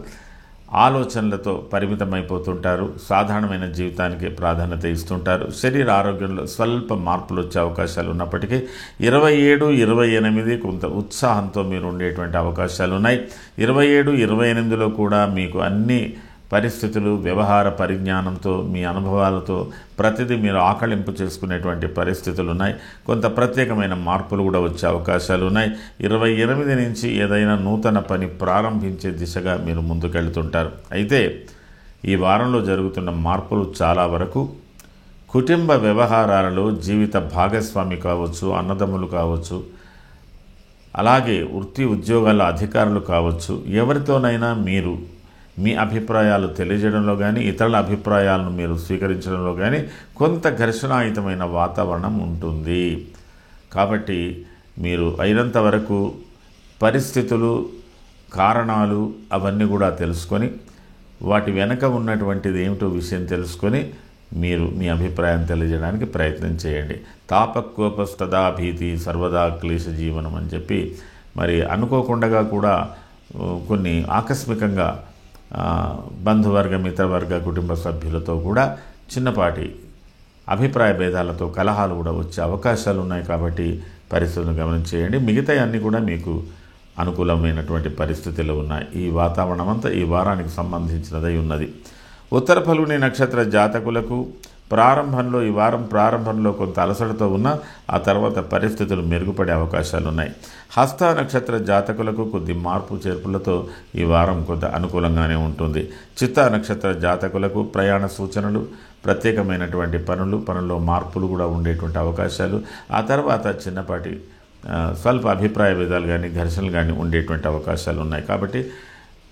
ఆలోచనలతో పరిమితమైపోతుంటారు. సాధారణమైన జీవితానికి ప్రాధాన్యత ఇస్తుంటారు. శరీర ఆరోగ్యంలో స్వల్ప మార్పులు వచ్చే అవకాశాలు ఉన్నప్పటికీ 27, 28 కొంత ఉత్సాహంతో మీరు ఉండేటువంటి అవకాశాలు ఉన్నాయి. 27, 28లో కూడా మీకు అన్ని పరిస్థితులు, వ్యవహార పరిజ్ఞానంతో, మీ అనుభవాలతో ప్రతిదీ మీరు ఆకళింపు చేసుకునేటువంటి పరిస్థితులు ఉన్నాయి. కొంత ప్రత్యేకమైన మార్పులు కూడా వచ్చే అవకాశాలు ఉన్నాయి. 28 నుంచి ఏదైనా నూతన పని ప్రారంభించే దిశగా మీరు ముందుకెళ్తుంటారు. అయితే ఈ వారంలో జరుగుతున్న మార్పులు చాలా వరకు కుటుంబ వ్యవహారాలలో జీవిత భాగస్వామి కావచ్చు, అన్నదమ్ములు కావచ్చు, అలాగే వృత్తి ఉద్యోగాల అధికారులు కావచ్చు, ఎవరితోనైనా మీరు మీ అభిప్రాయాలు తెలియజేయడంలో కానీ, ఇతరుల అభిప్రాయాలను మీరు స్వీకరించడంలో కానీ కొంత ఘర్షణాయుతమైన వాతావరణం ఉంటుంది. కాబట్టి మీరు అయినంత వరకు పరిస్థితులు, కారణాలు అవన్నీ కూడా తెలుసుకొని వాటి వెనక ఉన్నటువంటిది ఏమిటో విషయం తెలుసుకొని మీరు మీ అభిప్రాయం తెలియజేయడానికి ప్రయత్నం చేయండి. తాపకోపస్తదా భీతి సర్వదా క్లేశ జీవనం అని చెప్పి మరి అనుకోకుండా కూడా కొన్ని ఆకస్మికంగా బంధువర్గ మిత్రవర్గ కుటుంబ సభ్యులతో కూడా చిన్నపాటి అభిప్రాయ భేదాలతో కలహాలు కూడా వచ్చే అవకాశాలు ఉన్నాయి. కాబట్టి పరిస్థితులను గమనించేయండి. మిగతా అన్నీ కూడా మీకు అనుకూలమైనటువంటి పరిస్థితులు ఉన్నాయి. ఈ వాతావరణం అంతా ఈ వారానికి సంబంధించినదై ఉన్నది. ఉత్తర ఫల్గుని నక్షత్ర జాతకులకు ఈ వారం ప్రారంభంలో కొంత అలసటతో ఉన్న ఆ తర్వాత పరిస్థితులు మెరుగుపడే అవకాశాలు ఉన్నాయి. హస్త నక్షత్ర జాతకులకు కొద్ది మార్పు చేర్పులతో ఈ వారం కొంత అనుకూలంగానే ఉంటుంది. చిత్తా నక్షత్ర జాతకులకు ప్రయాణ సూచనలు, ప్రత్యేకమైనటువంటి పనుల్లో మార్పులు కూడా ఉండేటువంటి అవకాశాలు, ఆ తర్వాత చిన్నపాటి స్వల్ప అభిప్రాయ భేదాలు కానీ ఘర్షణలు కానీ ఉండేటువంటి అవకాశాలు ఉన్నాయి. కాబట్టి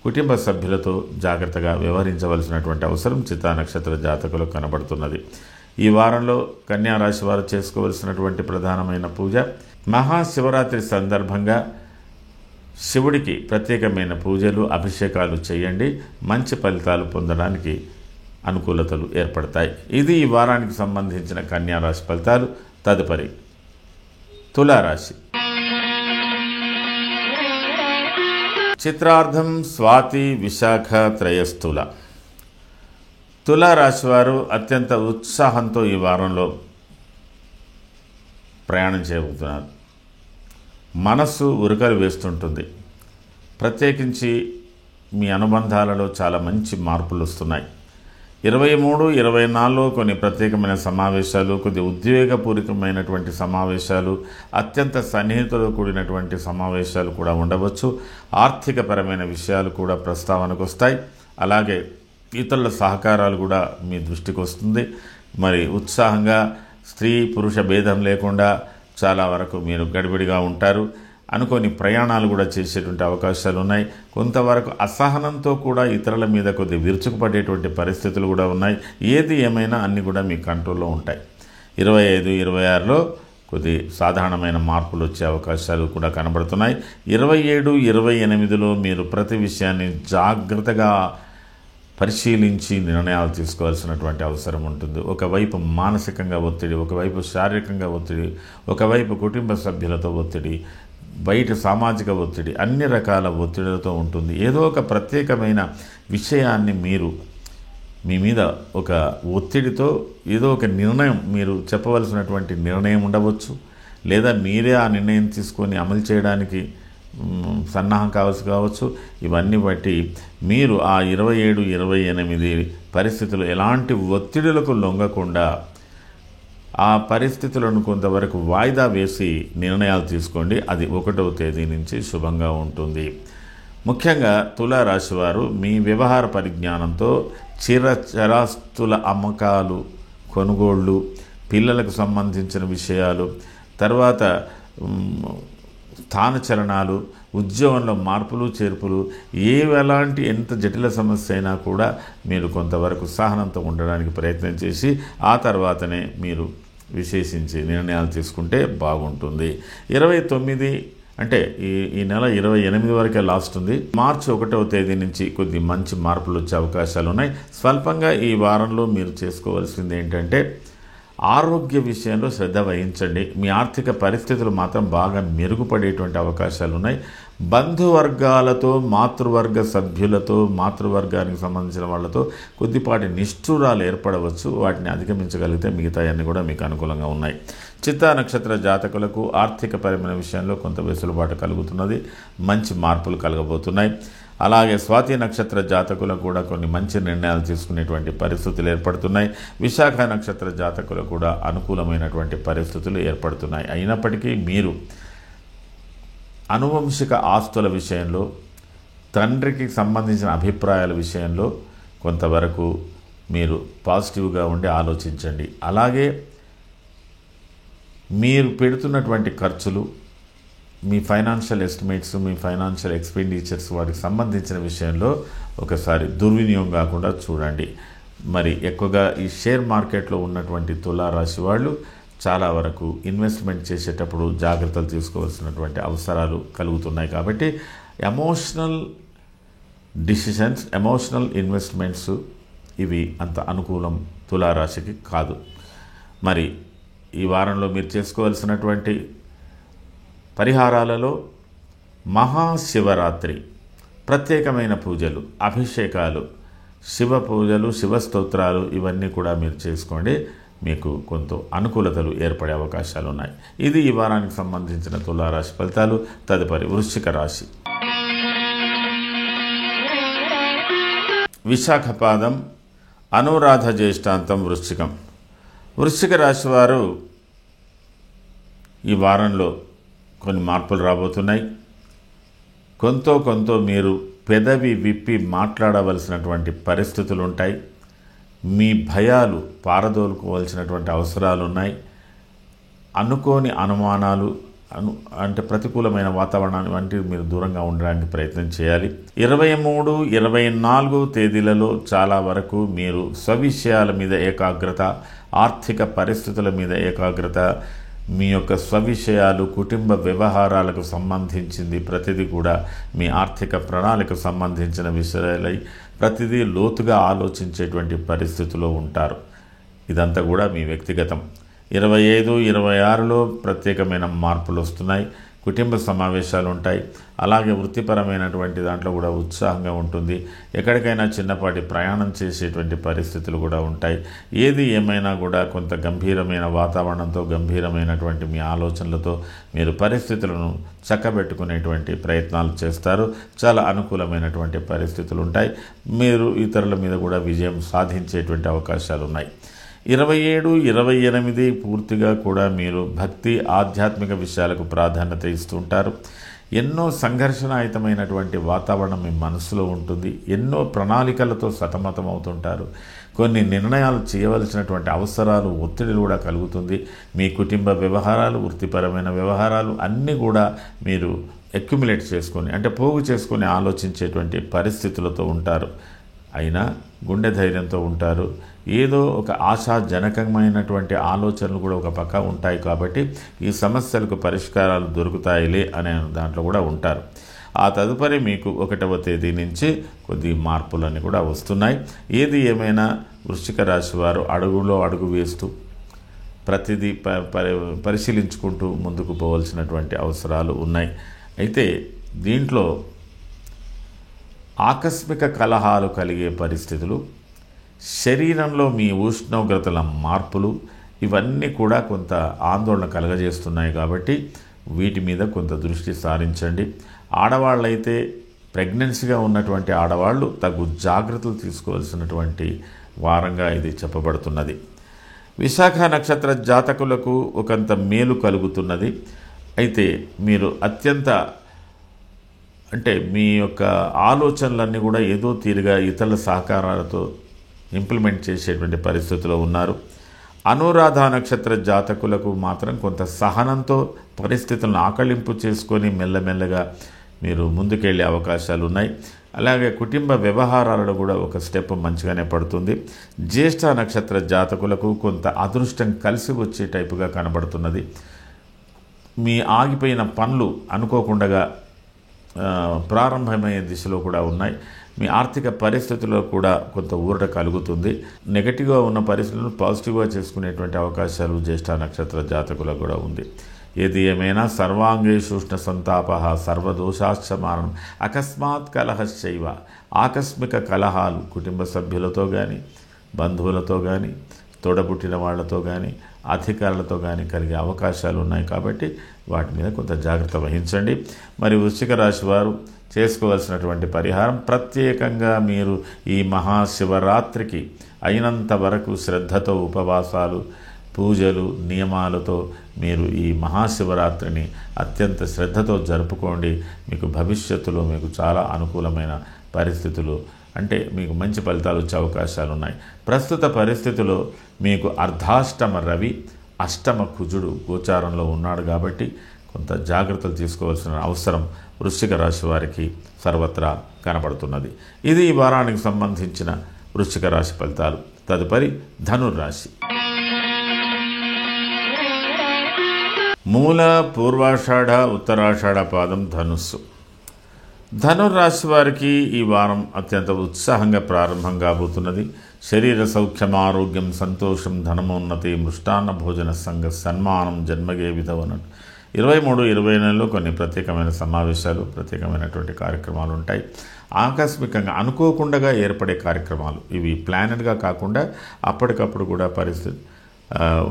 కుటుంబ సభ్యులతో జాగ్రత్తగా వ్యవహరించవలసినటువంటి అవసరం చిత్తా నక్షత్ర జాతకులకు కనబడుతున్నది. ఈ వారంలో కన్యా రాశి వారు చేసుకోవలసినటువంటి ప్రధానమైన పూజ, మహాశివరాత్రి సందర్భంగా శివుడికి ప్రత్యేకమైన పూజలు అభిషేకాలు చేయండి. మంచి ఫలితాలు పొందడానికి అనుకూలతలు ఏర్పడతాయి. ఇది ఈ వారానికి సంబంధించిన కన్యా రాశి ఫలితాలు. తదుపరి తులారాశి. చిత్రార్థం స్వాతి విశాఖ త్రయస్థుల. తులారాశి వారు అత్యంత ఉత్సాహంతో ఈ వారంలో ప్రయాణం చేయబోతున్నారు. మనస్సు ఉరకలు వేస్తుంటుంది. ప్రత్యేకించి మీ అనుబంధాలలో చాలా మంచి మార్పులు వస్తున్నాయి. 23, 24 కొన్ని ప్రత్యేకమైన సమావేశాలు, కొద్ది ఉద్వేగపూరితమైనటువంటి సమావేశాలు, అత్యంత సన్నిహితులతో కూడినటువంటి సమావేశాలు కూడా ఉండవచ్చు. ఆర్థికపరమైన విషయాలు కూడా ప్రస్తావనకు వస్తాయి. అలాగే ఇతరుల సహకారాలు కూడా మీ దృష్టికి వస్తుంది. మరి ఉత్సాహంగా స్త్రీ పురుష భేదం లేకుండా చాలా వరకు మీరు గడిబిడిగా ఉంటారు. అనుకోని ప్రయాణాలు కూడా చేసేటువంటి అవకాశాలు ఉన్నాయి. కొంతవరకు అసహనంతో కూడా ఇతరుల మీద కొద్ది విరుచుకుపడేటువంటి పరిస్థితులు కూడా ఉన్నాయి. ఏది ఏమైనా అన్నీ కూడా మీ కంట్రోల్లో ఉంటాయి. 25, 26లో కొద్ది సాధారణమైన మార్పులు వచ్చే అవకాశాలు కూడా కనబడుతున్నాయి. 27, 28లో మీరు ప్రతి విషయాన్ని జాగ్రత్తగా పరిశీలించి నిర్ణయాలు తీసుకోవాల్సినటువంటి అవసరం ఉంటుంది. ఒకవైపు మానసికంగా ఒత్తిడి, ఒకవైపు శారీరకంగా ఒత్తిడి, ఒకవైపు కుటుంబ సభ్యులతో ఒత్తిడి, బయట సామాజిక ఒత్తిడి, అన్ని రకాల ఒత్తిడిలతో ఉంటుంది. ఏదో ఒక ప్రత్యేకమైన విషయాన్ని మీరు మీ మీద ఒక ఒత్తిడితో ఏదో ఒక నిర్ణయం మీరు చెప్పవలసినటువంటి నిర్ణయం ఉండవచ్చు. లేదా మీరే ఆ నిర్ణయం తీసుకొని అమలు చేయడానికి సన్నాహం కావచ్చు. ఇవన్నీ బట్టి మీరు ఆ 27, 28 పరిస్థితులు ఎలాంటి ఒత్తిడులకు లొంగకుండా ఆ పరిస్థితులను కొంతవరకు వాయిదా వేసి నిర్ణయాలు తీసుకోండి. అది 1వ తేదీ నుంచి శుభంగా ఉంటుంది. ముఖ్యంగా తులారాశి వారు మీ వ్యవహార పరిజ్ఞానంతో చరాస్తుల అమ్మకాలు, కొనుగోళ్ళు, పిల్లలకు సంబంధించిన విషయాలు, తర్వాత స్థానచలనాలు, ఉద్యోగంలో మార్పులు చేర్పులు, ఎలాంటి ఎంత జటిల సమస్య అయినా కూడా మీరు కొంతవరకు సహనంతో ఉండడానికి ప్రయత్నం చేసి ఆ తర్వాతనే మీరు విశేషించి నిర్ణయాలు తీసుకుంటే బాగుంటుంది. 29 అంటే ఈ నెల 28 వరకే లాస్ట్ ఉంది. మార్చి 1వ తేదీ నుంచి కొద్ది మంచి మార్పులు వచ్చే అవకాశాలు ఉన్నాయి. స్వల్పంగా ఈ వారంలో మీరు చేసుకోవాల్సింది ఏంటంటే ఆరోగ్య విషయంలో శ్రద్ధ వహించండి. మీ ఆర్థిక పరిస్థితులు మాత్రం బాగా మెరుగుపడేటువంటి అవకాశాలు ఉన్నాయి. బంధువర్గాలతో, మాతృవర్గ సభ్యులతో, మాతృవర్గానికి సంబంధించిన వాళ్ళతో కొద్దిపాటి నిష్ఠురాలు ఏర్పడవచ్చు. వాటిని అధిగమించగలిగితే మిగతాయన్నీ కూడా మీకు అనుకూలంగా ఉన్నాయి. చిత్తా నక్షత్ర జాతకులకు ఆర్థికపరమైన విషయంలో కొంత వెసులుబాటు కలుగుతున్నది. మంచి మార్పులు కలగబోతున్నాయి. అలాగే స్వాతి నక్షత్ర జాతకులకు కూడా కొన్ని మంచి నిర్ణయాలు తీసుకునేటువంటి పరిస్థితులు ఏర్పడుతున్నాయి. విశాఖ నక్షత్ర జాతకులకు కూడా అనుకూలమైనటువంటి పరిస్థితులు ఏర్పడుతున్నాయి. అయినప్పటికీ మీరు అనువంశిక ఆస్తుల విషయంలో, తండ్రికి సంబంధించిన అభిప్రాయాల విషయంలో కొంతవరకు మీరు పాజిటివ్గా ఉండి ఆలోచించండి. అలాగే మీరు పెడుతున్నటువంటి ఖర్చులు, మీ ఫైనాన్షియల్ ఎస్టిమేట్స్, మీ ఫైనాన్షియల్ ఎక్స్పెండిచర్స్ వాటికి సంబంధించిన విషయంలో ఒకసారి దుర్వినియోగం కాకుండా చూడండి. మరి ఎక్కువగా ఈ షేర్ మార్కెట్లో ఉన్నటువంటి తులారాశి వాళ్ళు చాలా వరకు ఇన్వెస్ట్మెంట్ చేసేటప్పుడు జాగ్రత్తలు తీసుకోవాల్సినటువంటి అవసరాలు కలుగుతున్నాయి. కాబట్టి ఎమోషనల్ డిసిషన్స్, ఎమోషనల్ ఇన్వెస్ట్మెంట్స్ ఇవి అంత అనుకూలం తులారాశికి కాదు. మరి ఈ వారంలో మీరు చేసుకోవాల్సినటువంటి పరిహారాలలో మహాశివరాత్రి, ప్రత్యేకమైన పూజలు, అభిషేకాలు, శివ పూజలు, శివ స్తోత్రాలు ఇవన్నీ కూడా మీరు చేసుకోండి. మీకు కొంత అనుకూలతలు ఏర్పడే అవకాశాలు ఉన్నాయి. ఇది ఈ వారానికి సంబంధించిన తులారాశి ఫలితాలు. తదుపరి వృశ్చిక రాశి. విశాఖపాదం, అనురాధ జ్యేష్ఠాంతం, వృశ్చికం. వృశ్చిక రాశి వారు ఈ వారంలో కొన్ని మార్పులు రాబోతున్నాయి. కొంత మీరు పెదవి విప్పి మాట్లాడవలసినటువంటి పరిస్థితులు ఉంటాయి. మీ భయాలు పారదోలుకోవాల్సినటువంటి అవసరాలు ఉన్నాయి. అనుకోని అనుమానాలు అంటే ప్రతికూలమైన వాతావరణాన్ని వంటివి మీరు దూరంగా ఉండడానికి ప్రయత్నం చేయాలి. 23, 24 తేదీలలో చాలా వరకు మీరు స్వవిషయాల మీద ఏకాగ్రత, ఆర్థిక పరిస్థితుల మీద ఏకాగ్రత, మీ యొక్క స్వవిషయాలు, కుటుంబ వ్యవహారాలకు సంబంధించింది ప్రతిదీ కూడా, మీ ఆర్థిక ప్రణాళికకు సంబంధించిన విషయాలై ప్రతిదీ లోతుగా ఆలోచించేటువంటి పరిస్థితిలో ఉంటారు. ఇదంతా కూడా మీ వ్యక్తిగతం. 25, 26లో ప్రత్యేకమైన మార్పులు వస్తున్నాయి. కుటుంబ సమావేశాలు ఉంటాయి. అలాగే వృత్తిపరమైనటువంటి దాంట్లో కూడా ఉత్సాహంగా ఉంటుంది. ఎక్కడికైనా చిన్నపాటి ప్రయాణం చేసేటువంటి పరిస్థితులు కూడా ఉంటాయి. ఏది ఏమైనా కూడా కొంత గంభీరమైన వాతావరణంతో, గంభీరమైనటువంటి మీ ఆలోచనలతో మీరు పరిస్థితులను చక్కబెట్టుకునేటువంటి ప్రయత్నాలు చేస్తారు. చాలా అనుకూలమైనటువంటి పరిస్థితులు ఉంటాయి. మీరు ఇతరుల మీద కూడా విజయం సాధించేటువంటి అవకాశాలు ఉన్నాయి. 27, 28 పూర్తిగా కూడా మీరు భక్తి, ఆధ్యాత్మిక విషయాలకు ప్రాధాన్యత ఇస్తుంటారు. ఎన్నో సంఘర్షణాయుతమైనటువంటి వాతావరణం మీ మనసులో ఉంటుంది. ఎన్నో ప్రణాళికలతో సతమతం అవుతుంటారు. కొన్ని నిర్ణయాలు చేయవలసినటువంటి అవసరాలు, ఒత్తిడి కూడా కలుగుతుంది. మీ కుటుంబ వ్యవహారాలు, వృత్తిపరమైన వ్యవహారాలు అన్నీ కూడా మీరు అక్యుములేట్ చేసుకొని, అంటే పోగు చేసుకొని ఆలోచించేటువంటి పరిస్థితులతో ఉంటారు. అయినా గుండె ధైర్యంతో ఉంటారు. ఏదో ఒక ఆశాజనకమైనటువంటి ఆలోచనలు కూడా ఒక పక్క ఉంటాయి. కాబట్టి ఈ సమస్యలకు పరిష్కారాలు దొరుకుతాయిలే అనే దాంట్లో కూడా ఉంటారు. ఆ తదుపరి మీకు 1వ తేదీ నుంచి కొద్ది మార్పులన్నీ కూడా వస్తున్నాయి. ఏది ఏమైనా వృశ్చిక రాశి వారు అడుగులో అడుగు వేస్తూ ప్రతిదీ పరిశీలించుకుంటూ ముందుకు పోవాల్సినటువంటి అవసరాలు ఉన్నాయి. అయితే దీంట్లో ఆకస్మిక కలహాలు కలిగే పరిస్థితులు, శరీరంలో మీ ఉష్ణోగ్రతల మార్పులు ఇవన్నీ కూడా కొంత ఆందోళన కలగజేస్తున్నాయి. కాబట్టి వీటి మీద కొంత దృష్టి సారించండి. ఆడవాళ్ళైతే, ప్రెగ్నెన్సీగా ఉన్నటువంటి ఆడవాళ్ళు తగు జాగ్రత్తలు తీసుకోవాల్సినటువంటి వారంగా ఇది చెప్పబడుతున్నది. విశాఖ నక్షత్ర జాతకులకు ఒకంత మేలు కలుగుతున్నది. అయితే మీరు అత్యంత అంటే మీ యొక్క ఆలోచనలన్నీ కూడా ఏదో తీరుగా ఇతరుల సహకారాలతో ఇంప్లిమెంట్ చేసేటువంటి పరిస్థితిలో ఉన్నారు. అనురాధ నక్షత్ర జాతకులకు మాత్రం కొంత సహనంతో పరిస్థితులను ఆకళింపు చేసుకొని మెల్లమెల్లగా మీరు ముందుకెళ్ళే అవకాశాలు ఉన్నాయి. అలాగే కుటుంబ వ్యవహారాలలో కూడా ఒక స్టెప్ మంచిగానే పడుతుంది. జ్యేష్ఠ నక్షత్ర జాతకులకు కొంత అదృష్టం కలిసి వచ్చే టైపుగా కనబడుతున్నది. మీ ఆగిపోయిన పనులు అనుకోకుండా ప్రారంభమయ్యే దిశలో కూడా ఉన్నాయి. మీ ఆర్థిక పరిస్థితుల్లో కూడా కొంత ఊరట కలుగుతుంది. నెగటివ్గా ఉన్న పరిస్థితులను పాజిటివ్గా చేసుకునేటువంటి అవకాశాలు జ్యేష్ఠ నక్షత్ర జాతకులకు కూడా ఉంది. ఏది ఏమైనా సర్వాంగేషూష్ణ సంతాప సర్వదోషాశ్చమానం అకస్మాత్ కలహశ్చైవ. ఆకస్మిక కలహాలు కుటుంబ సభ్యులతో కానీ, బంధువులతో కానీ, తోడబుట్టిన వాళ్లతో కానీ, అధికారులతో కానీ కలిగే అవకాశాలు ఉన్నాయి. కాబట్టి వాటి మీద కొంత జాగ్రత్త వహించండి. మరి వృశ్చిక రాశి వారు చేసుకోవాల్సినటువంటి పరిహారం, ప్రత్యేకంగా మీరు ఈ మహాశివరాత్రికి అయినంత వరకు శ్రద్ధతో ఉపవాసాలు, పూజలు, నియమాలతో మీరు ఈ మహాశివరాత్రిని అత్యంత శ్రద్ధతో జరుపుకోండి. మీకు భవిష్యత్తులో మీకు చాలా అనుకూలమైన పరిస్థితులు, అంటే మీకు మంచి ఫలితాలు వచ్చే అవకాశాలు ఉన్నాయి. ప్రస్తుత పరిస్థితిలో మీకు అర్ధాష్టమ రవి, అష్టమ కుజుడు గోచారంలో ఉన్నాడు. కాబట్టి కొంత జాగ్రత్తలు తీసుకోవాల్సిన అవసరం వృశ్చిక రాశి వారికి సర్వత్రా కనబడుతున్నది. ఇది ఈ వారానికి సంబంధించిన వృశ్చిక రాశి ఫలితాలు. తదుపరి ధనుర్రాశి. మూల, పూర్వాషాఢ, ఉత్తరాషాఢ పాదం ధనుస్సు. ధనుర్రాశి వారికి ఈ వారం అత్యంత ఉత్సాహంగా ప్రారంభం కాబోతున్నది. శరీర సౌఖ్యం, ఆరోగ్యం, సంతోషం, ధనమోన్నతి, మృష్టాన్న భోజన సంఘ సన్మానం, జన్మగే విధవనం. 23-24లో కొన్ని ప్రత్యేకమైన సమావేశాలు, ప్రత్యేకమైనటువంటి కార్యక్రమాలు ఉంటాయి. ఆకస్మికంగా అనుకోకుండా ఏర్పడే కార్యక్రమాలు ఇవి. ప్లానెడ్గా కాకుండా అప్పటికప్పుడు కూడా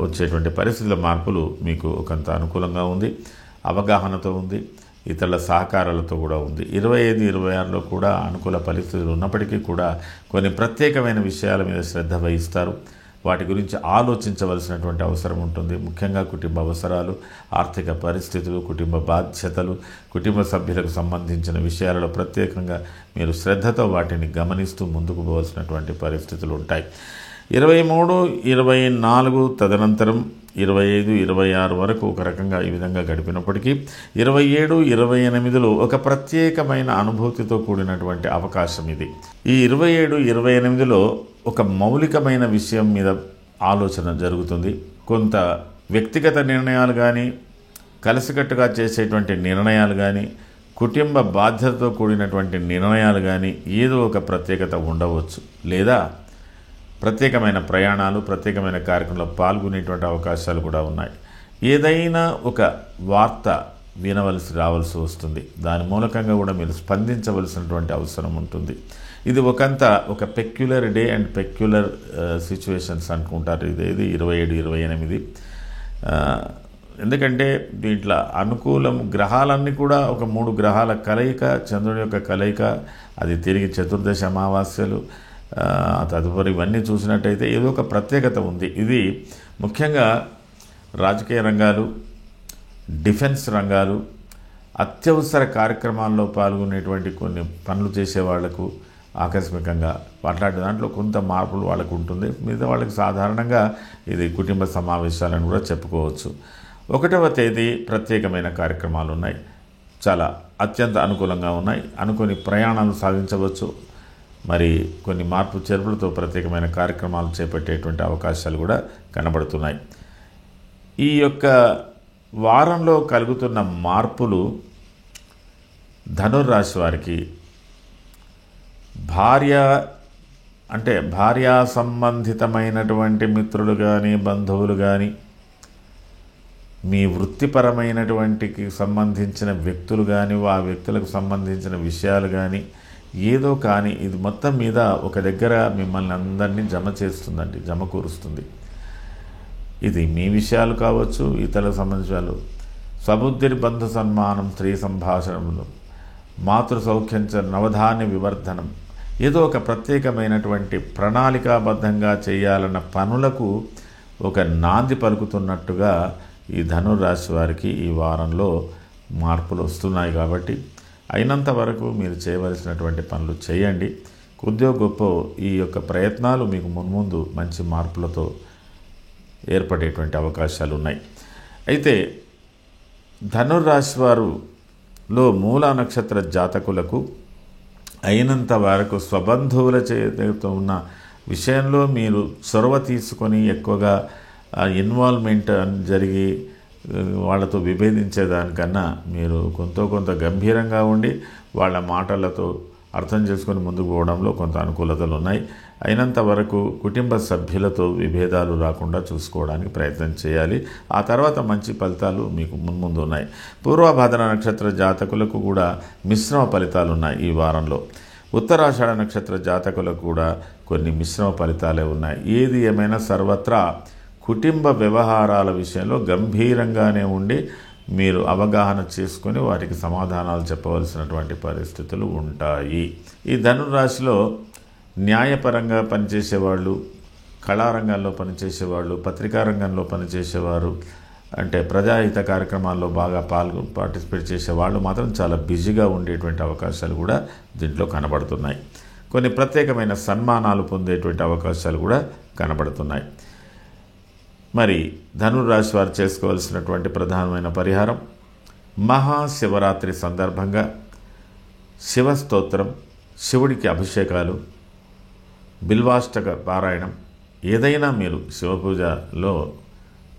వచ్చేటువంటి పరిస్థితుల మార్పులు మీకు ఒకంత అనుకూలంగా ఉంది. అవగాహనతో ఉంది, ఇతరుల సహకారాలతో కూడా ఉంది. 25-26లో కూడా అనుకూల పరిస్థితులు ఉన్నప్పటికీ కూడా కొన్ని ప్రత్యేకమైన విషయాల మీద శ్రద్ధ వహిస్తారు. వాటి గురించి ఆలోచించవలసినటువంటి అవసరం ఉంటుంది. ముఖ్యంగా కుటుంబ అవసరాలు, ఆర్థిక పరిస్థితులు, కుటుంబ బాధ్యతలు, కుటుంబ సభ్యులకు సంబంధించిన విషయాలలో ప్రత్యేకంగా మీరు శ్రద్ధతో వాటిని గమనిస్తూ ముందుకు పోవాల్సినటువంటి పరిస్థితులు ఉంటాయి. 23-24 తదనంతరం 25-26 వరకు ఒక రకంగా ఈ విధంగా గడిపినప్పటికీ 27-28లో ఒక ప్రత్యేకమైన అనుభూతితో కూడినటువంటి అవకాశం ఇది. ఈ 27-28లో ఒక మౌలికమైన విషయం మీద ఆలోచన జరుగుతుంది. కొంత వ్యక్తిగత నిర్ణయాలు కానీ, కలిసికట్టుగా చేసేటువంటి నిర్ణయాలు కానీ, కుటుంబ బాధ్యతతో కూడినటువంటి నిర్ణయాలు కానీ ఏదో ఒక ప్రత్యేకత ఉండవచ్చు. లేదా ప్రత్యేకమైన ప్రయాణాలు, ప్రత్యేకమైన కార్యక్రమంలో పాల్గొనేటువంటి అవకాశాలు కూడా ఉన్నాయి. ఏదైనా ఒక వార్త రావాల్సి వస్తుంది. దాని మూలకంగా కూడా మీరు స్పందించవలసినటువంటి అవసరం ఉంటుంది. ఇది ఒక peculiar day and peculiar situations అనుకుంటారు. ఇది 27-28. ఎందుకంటే దీంట్లో అనుకూలం గ్రహాలన్నీ కూడా ఒక 3 గ్రహాల కలయిక, చంద్రుడి యొక్క కలయిక, అది తిరిగి చతుర్దశ అమావాస్యలు, తదుపరి ఇవన్నీ చూసినట్టయితే ఏదో ఒక ప్రత్యేకత ఉంది. ఇది ముఖ్యంగా రాజకీయ రంగాలు, డిఫెన్స్ రంగాలు, అత్యవసర కార్యక్రమాల్లో పాల్గొనేటువంటి కొన్ని పనులు చేసే వాళ్లకు ఆకస్మికంగా అట్లాంటి దాంట్లో కొంత మార్పులు వాళ్ళకు ఉంటుంది. మిగతా వాళ్ళకి సాధారణంగా ఇది కుటుంబ సమావేశాలను కూడా చెప్పుకోవచ్చు. 1వ తేదీ ప్రత్యేకమైన కార్యక్రమాలు ఉన్నాయి, చాలా అత్యంత అనుకూలంగా ఉన్నాయి. అనుకోని ప్రయాణాలు సాగించవచ్చు. మరి కొన్ని మార్పు చేర్పులతో ప్రత్యేకమైన కార్యక్రమాలు చేపట్టేటువంటి అవకాశాలు కూడా కనబడుతున్నాయి. ఈ యొక్క వారంలో కలుగుతున్న మార్పులు ధనుర్రాశి వారికి భార్యా సంబంధితమైనటువంటి మిత్రులు కానీ, బంధువులు కానీ, మీ వృత్తిపరమైనటువంటికి సంబంధించిన వ్యక్తులు కానీ, ఆ వ్యక్తులకు సంబంధించిన విషయాలు కానీ, ఏదో కానీ ఇది మొత్తం మీద ఒక దగ్గర మిమ్మల్ని అందరినీ జమకూరుస్తుంది. ఇది మీ విషయాలు కావచ్చు, ఇతరులకు సంబంధించాలు. సబుద్ధిర్ బంధ సన్మానం, స్త్రీ సంభాషణలు, మాతృ సౌఖ్యంచ నవధాన్య వివర్ధనం, ఏదో ఒక ప్రత్యేకమైనటువంటి ప్రణాళికాబద్ధంగా చేయాలన్న పనులకు ఒక నాంది పలుకుతున్నట్టుగా ఈ ధనుర్రాశి వారికి ఈ వారంలో మార్పులు వస్తున్నాయి. కాబట్టి అయినంత వరకు మీరు చేయవలసినటువంటి పనులు చేయండి. కొద్దిగా గొప్ప ఈ యొక్క ప్రయత్నాలు మీకు మున్ముందు మంచి మార్పులతో ఏర్పడేటువంటి అవకాశాలు ఉన్నాయి. అయితే ధనుర్రాశి వారులో మూలా నక్షత్ర జాతకులకు అయినంత వరకు స్వబంధువుల చేతితో ఉన్న విషయంలో మీరు చొరవ తీసుకొని ఎక్కువగా ఇన్వాల్వ్మెంట్ జరిగి వాళ్ళతో విభేదించేదానికన్నా మీరు కొంత గంభీరంగా ఉండి వాళ్ళ మాటలతో అర్థం చేసుకొని ముందుకు పోవడంలో కొంత అనుకూలతలు ఉన్నాయి. అయినంత వరకు కుటుంబ సభ్యులతో విభేదాలు రాకుండా చూసుకోవడానికి ప్రయత్నం చేయాలి. ఆ తర్వాత మంచి ఫలితాలు మీకు ముందు ఉన్నాయి. పూర్వభాద్ర నక్షత్ర జాతకులకు కూడా మిశ్రమ ఫలితాలు ఉన్నాయి ఈ వారంలో. ఉత్తరాషాఢ నక్షత్ర జాతకులకు కూడా కొన్ని మిశ్రమ ఫలితాలే ఉన్నాయి. ఏది ఏమైనా సర్వత్రా కుటుంబ వ్యవహారాల విషయంలో గంభీరంగానే ఉండి మీరు అవగాహన చేసుకొని వాటికి సమాధానాలు చెప్పవలసినటువంటి పరిస్థితులు ఉంటాయి. ఈ ధనురాశిలో న్యాయపరంగా పనిచేసేవాళ్ళు, కళారంగంలో పనిచేసేవాళ్ళు, పత్రికా రంగంలో పనిచేసేవారు, అంటే ప్రజాహిత కార్యక్రమాల్లో బాగా పార్టిసిపేట్ చేసేవాళ్ళు మాత్రం చాలా బిజీగా ఉండేటువంటి అవకాశాలు కూడా దీంట్లో కనబడుతున్నాయి. కొన్ని ప్రత్యేకమైన సన్మానాలు పొందేటువంటి అవకాశాలు కూడా కనబడుతున్నాయి. మరి ధనుర్రాశి వారు చేసుకోవాల్సినటువంటి ప్రధానమైన పరిహారం, మహాశివరాత్రి సందర్భంగా శివస్తోత్రం, శివుడికి అభిషేకాలు, బిల్వాష్టక పారాయణం, ఏదైనా మీరు శివపూజలో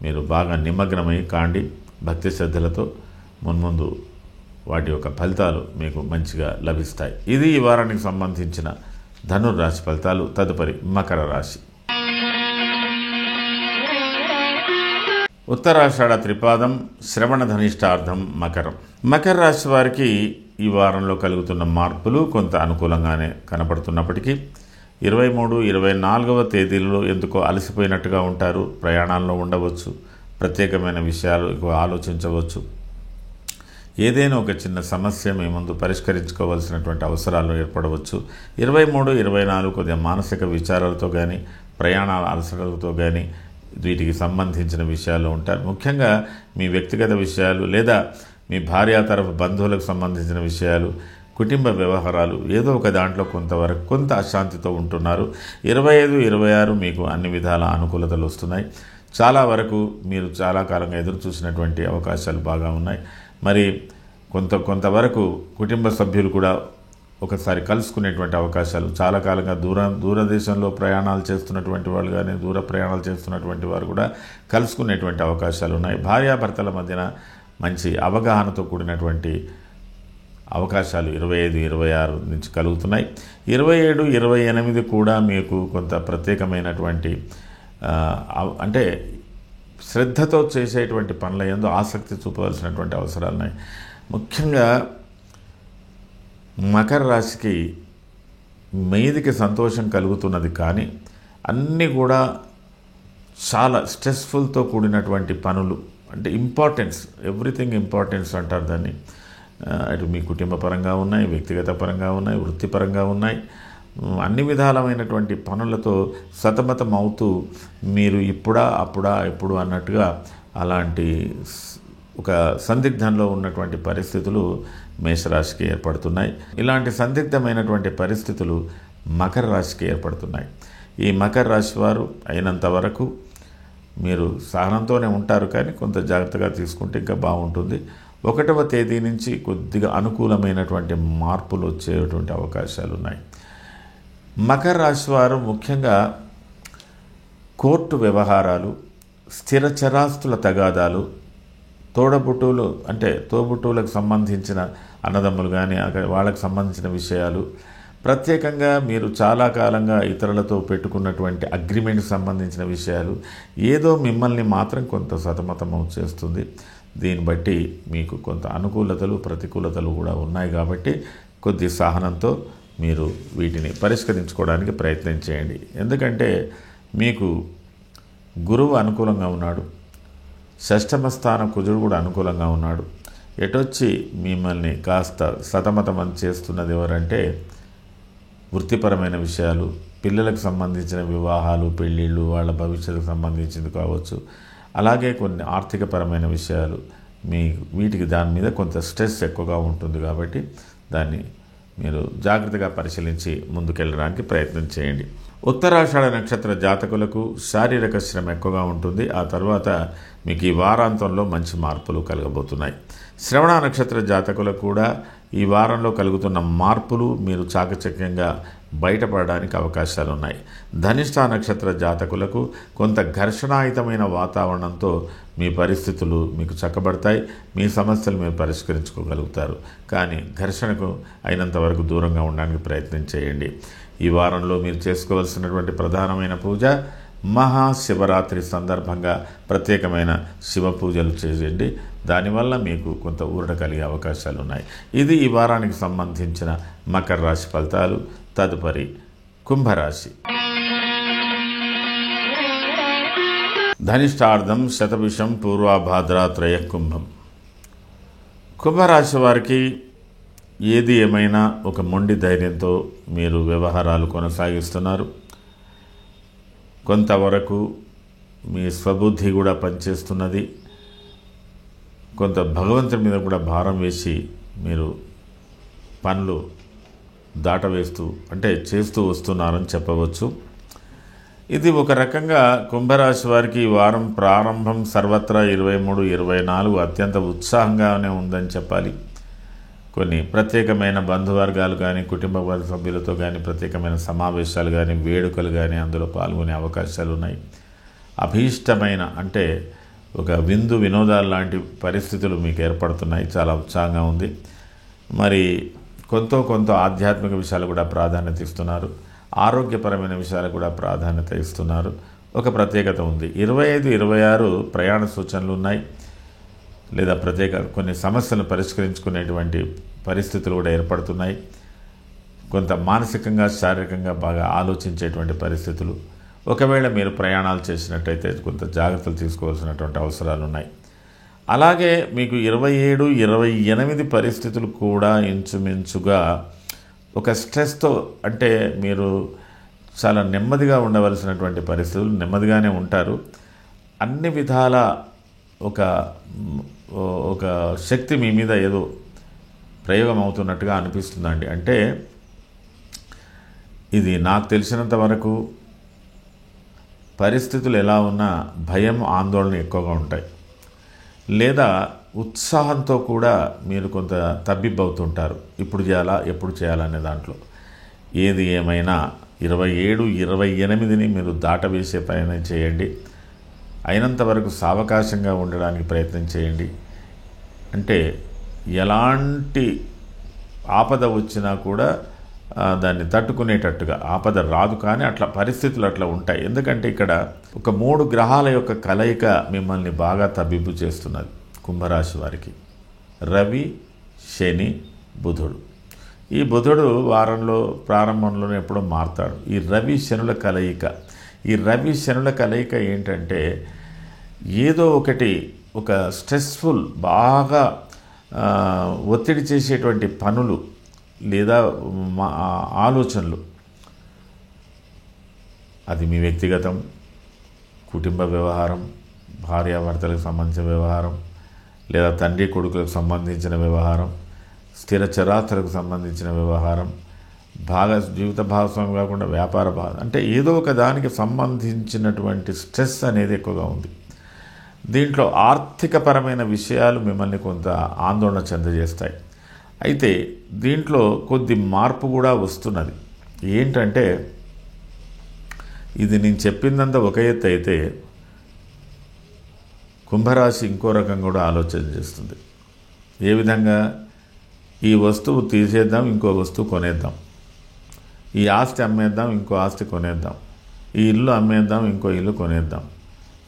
మీరు బాగా నిమగ్నమై కాండి. భక్తి శ్రద్ధలతో మున్ముందు వాటి యొక్క ఫలితాలు మీకు మంచిగా లభిస్తాయి. ఇది ఈ వారానికి సంబంధించిన ధనుర్రాశి ఫలితాలు. తదుపరి మకర రాశి. ఉత్తరాషాఢ త్రిపాదం, శ్రవణ ధనిష్టార్థం మకరం. మకర రాశి వారికి ఈ వారంలో కలుగుతున్న మార్పులు కొంత అనుకూలంగానే కనపడుతున్నప్పటికీ 23, 24వ తేదీలలో ఎందుకో అలసిపోయినట్టుగా ఉంటారు. ప్రయాణాల్లో ఉండవచ్చు, ప్రత్యేకమైన విషయాలు ఆలోచించవచ్చు. ఏదైనా ఒక చిన్న సమస్య మీ ముందు పరిష్కరించుకోవాల్సినటువంటి అవసరాలు ఏర్పడవచ్చు. 23, 24 కొద్దిగా మానసిక విచారాలతో కానీ, ప్రయాణాల అలసటలతో కానీ వీటికి సంబంధించిన విషయాలు ఉంటారు. ముఖ్యంగా మీ వ్యక్తిగత విషయాలు లేదా మీ భార్య తరఫు బంధువులకు సంబంధించిన విషయాలు, కుటుంబ వ్యవహారాలు ఏదో ఒక దాంట్లో కొంతవరకు కొంత అశాంతితో ఉంటున్నారు. 25, 26 మీకు అన్ని విధాల అనుకూలతలు వస్తున్నాయి. చాలా వరకు మీరు చాలా కాలంగా ఎదురు చూసినటువంటి అవకాశాలు బాగా ఉన్నాయి. మరి కొంతవరకు కుటుంబ సభ్యులు కూడా ఒకసారి కలుసుకునేటువంటి అవకాశాలు, చాలా కాలంగా దూరదేశంలో ప్రయాణాలు చేస్తున్నటువంటి వాళ్ళు కానీ, దూర ప్రయాణాలు చేస్తున్నటువంటి వారు కూడా కలుసుకునేటువంటి అవకాశాలు ఉన్నాయి. భార్యాభర్తల మధ్యన మంచి అవగాహనతో కూడినటువంటి అవకాశాలు 25, 26 నుంచి కలుగుతున్నాయి. 27, 28 కూడా మీకు కొంత ప్రత్యేకమైనటువంటి అంటే శ్రద్ధతో చేసేటువంటి పనుల యందు ఆసక్తి చూపవలసినటువంటి అవసరాలు ఉన్నాయి. ముఖ్యంగా మకర రాశికి మీదికి సంతోషం కలుగుతున్నది, కానీ అన్నీ కూడా చాలా స్ట్రెస్ఫుల్తో కూడినటువంటి పనులు. అంటే ఇంపార్టెన్స్, ఎవ్రీథింగ్ ఇంపార్టెన్స్ అంటారు దాన్ని. అటు మీ కుటుంబ పరంగా ఉన్నాయి, వ్యక్తిగత పరంగా ఉన్నాయి, వృత్తిపరంగా ఉన్నాయి. అన్ని విధాలమైనటువంటి పనులతో సతమతం అవుతూ మీరు ఎప్పుడు అన్నట్టుగా అలాంటి ఒక సందిగ్ధంలో ఉన్నటువంటి పరిస్థితులు మేషరాశికి ఏర్పడుతున్నాయి. ఇలాంటి సందిగ్ధమైనటువంటి పరిస్థితులు మకర రాశికి ఏర్పడుతున్నాయి. ఈ మకర రాశి వారు అయినంత వరకు మీరు సహనంతోనే ఉంటారు, కానీ కొంత జాగ్రత్తగా తీసుకుంటే ఇంకా బాగుంటుంది. 1వ తేదీ నుంచి కొద్దిగా అనుకూలమైనటువంటి మార్పులు వచ్చేటువంటి అవకాశాలు ఉన్నాయి. మకర రాశి వారు ముఖ్యంగా కోర్టు వ్యవహారాలు, స్థిర చరాస్తుల తగాదాలు, తోబుట్టువులకు సంబంధించిన అన్నదమ్ములు కానీ వాళ్ళకి సంబంధించిన విషయాలు, ప్రత్యేకంగా మీరు చాలా కాలంగా ఇతరులతో పెట్టుకున్నటువంటి అగ్రిమెంట్కి సంబంధించిన విషయాలు ఏదో మిమ్మల్ని మాత్రం కొంత సతమతము చేస్తుంది. దీన్ని బట్టి మీకు కొంత అనుకూలతలు ప్రతికూలతలు కూడా ఉన్నాయి. కాబట్టి కొద్ది సహనంతో మీరు వీటిని పరిష్కరించుకోవడానికి ప్రయత్నం చేయండి. ఎందుకంటే మీకు గురువు అనుకూలంగా ఉన్నాడు, షష్టమ స్థాన కుజుడు కూడా అనుకూలంగా ఉన్నాడు. ఎటొచ్చి మిమ్మల్ని కాస్త సతమతం చేస్తున్నది ఎవరంటే వృత్తిపరమైన విషయాలు, పిల్లలకు సంబంధించిన వివాహాలు, పెళ్ళిళ్ళు, వాళ్ళ భవిష్యత్తుకు సంబంధించింది కావచ్చు. అలాగే కొన్ని ఆర్థికపరమైన విషయాలు, వీటికి దాని మీద కొంత స్ట్రెస్ ఎక్కువగా ఉంటుంది. కాబట్టి దాన్ని మీరు జాగ్రత్తగా పరిశీలించి ముందుకెళ్ళడానికి ప్రయత్నం చేయండి. ఉత్తరాషాఢ నక్షత్ర జాతకులకు శారీరక శ్రమ ఎక్కువగా ఉంటుంది. ఆ తర్వాత మీకు ఈ వారాంతంలో మంచి మార్పులు కలగబోతున్నాయి. శ్రవణ నక్షత్ర జాతకులకు కూడా ఈ వారంలో కలుగుతున్న మార్పులు మీరు చాకచక్యంగా బయటపడడానికి అవకాశాలు ఉన్నాయి. ధనిష్ఠ నక్షత్ర జాతకులకు కొంత ఘర్షణాయుతమైన వాతావరణంతో మీ పరిస్థితులు మీకు చక్కబడతాయి, మీ సమస్యలు మీరు పరిష్కరించుకోగలుగుతారు. కానీ ఘర్షణకు అయినంత వరకు దూరంగా ఉండడానికి ప్రయత్నం చేయండి. ఈ వారంలో మీరు చేసుకోవాల్సినటువంటి ప్రధానమైన పూజ మహాశివరాత్రి సందర్భంగా ప్రత్యేకమైన శివ పూజలు చేయండి. దానివల్ల మీకు కొంత ఊరట కలిగే అవకాశాలు ఉన్నాయి. ఇది ఈ వారానికి సంబంధించిన మకర రాశి ఫలితాలు. తదుపరి కుంభరాశి. ధనిష్టార్థం శతభిషం పూర్వాభాద్ర త్రయ కుంభం. కుంభరాశి వారికి ఏది ఏమైనా ఒక మొండి ధైర్యంతో మీరు వ్యవహారాలు కొనసాగిస్తున్నారు. కొంతవరకు మీ స్వబుద్ధి కూడా పనిచేస్తున్నది. కొంత భగవంతుని మీద కూడా భారం వేసి మీరు పనులు చేస్తూ వస్తున్నారని చెప్పవచ్చు. ఇది ఒక రకంగా కుంభరాశి వారికి ఈ వారం ప్రారంభం సర్వత్రా 23, 24 అత్యంత ఉత్సాహంగానే ఉందని చెప్పాలి. కొన్ని ప్రత్యేకమైన బంధువర్గాలు కానీ, కుటుంబ సభ్యులతో కానీ ప్రత్యేకమైన సమావేశాలు కానీ, వేడుకలు కానీ అందులో పాల్గొనే అవకాశాలు ఉన్నాయి. అభీష్టమైన అంటే ఒక విందు వినోదాలు లాంటి పరిస్థితులు మీకు ఏర్పడుతున్నాయి. చాలా ఉత్సాహంగా ఉంది. మరి కొంత ఆధ్యాత్మిక విషయాలు కూడా ప్రాధాన్యత ఇస్తున్నారు. ఆరోగ్యపరమైన విషయాలకు కూడా ప్రాధాన్యత ఇస్తున్నారు. ఒక ప్రత్యేకత ఉంది. 25, 26 ప్రయాణ సూచనలు ఉన్నాయి. లేదా కొన్ని సమస్యలను పరిష్కరించుకునేటువంటి పరిస్థితులు కూడా ఏర్పడుతున్నాయి. కొంత మానసికంగా శారీరకంగా బాగా ఆలోచించేటువంటి పరిస్థితులు. ఒకవేళ మీరు ప్రయాణాలు చేసినట్టయితే కొంత జాగ్రత్తలు తీసుకోవాల్సినటువంటి అవసరాలు ఉన్నాయి. అలాగే మీకు 27, 28 పరిస్థితులు కూడా ఇంచుమించుగా ఒక స్ట్రెస్తో, అంటే మీరు చాలా నెమ్మదిగా ఉండవలసినటువంటి పరిస్థితులు, నెమ్మదిగానే ఉంటారు. అన్ని విధాల ఒక శక్తి మీ మీద ఏదో ప్రయోగం అవుతున్నట్టుగా అనిపిస్తుందండి. అంటే ఇది నాకు తెలిసినంత వరకు పరిస్థితులు ఎలా ఉన్నా భయం, ఆందోళన ఎక్కువగా ఉంటాయి. లేదా ఉత్సాహంతో కూడా మీరు కొంత తబ్బిబ్బవుతుంటారు. ఇప్పుడు చేయాలా, ఎప్పుడు చేయాలనే దాంట్లో. ఏది ఏమైనా 27, 28ని మీరు దాటవేసే ప్రయత్నం చేయండి. అయినంత వరకు సావకాశంగా ఉండడానికి ప్రయత్నం చేయండి. అంటే ఎలాంటి ఆపద వచ్చినా కూడా దాన్ని తట్టుకునేటట్టుగా, ఆపద రాదు కానీ అట్లా పరిస్థితులు అట్లా ఉంటాయి. ఎందుకంటే ఇక్కడ ఒక 3 గ్రహాల యొక్క కలయిక మిమ్మల్ని బాగా తబ్బిబ్బు చేస్తున్నది కుంభరాశి వారికి. రవి, శని, బుధుడు. ఈ బుధుడు వారంలో ప్రారంభంలోనే ఎప్పుడో మారుతాడు. ఈ రవి శనుల కలయిక ఏంటంటే ఏదో ఒకటి, ఒక స్ట్రెస్ఫుల్, బాగా ఒత్తిడి చేసేటువంటి పనులు లేదా ఆలోచనలు, అది మీ వ్యక్తిగతం, కుటుంబ వ్యవహారం, భార్యాభర్తలకు సంబంధించిన వ్యవహారం, లేదా తండ్రి కొడుకులకు సంబంధించిన వ్యవహారం, స్థిర చరాస్తులకు సంబంధించిన వ్యవహారం, జీవిత భాగస్వామి కాకుండా వ్యాపార అంటే ఏదో ఒక దానికి సంబంధించినటువంటి స్ట్రెస్ అనేది ఎక్కువగా ఉంది. దీంట్లో ఆర్థికపరమైన విషయాలు మిమ్మల్ని కొంత ఆందోళన చెందజేస్తాయి. అయితే దీంట్లో కొద్ది మార్పు కూడా వస్తున్నది. ఏంటంటే ఇది నేను చెప్పిందంతా ఒక ఎత్తు అయితే కుంభరాశి ఇంకో రకం కూడా ఆలోచన చేస్తుంది. ఏ విధంగా? ఈ వస్తువు తీసేద్దాం, ఇంకో వస్తువు కొనేద్దాం. ఈ ఆస్తి అమ్మేద్దాం, ఇంకో ఆస్తి కొనేద్దాం. ఈ ఇల్లు అమ్మేద్దాం, ఇంకో ఇల్లు కొనేద్దాం.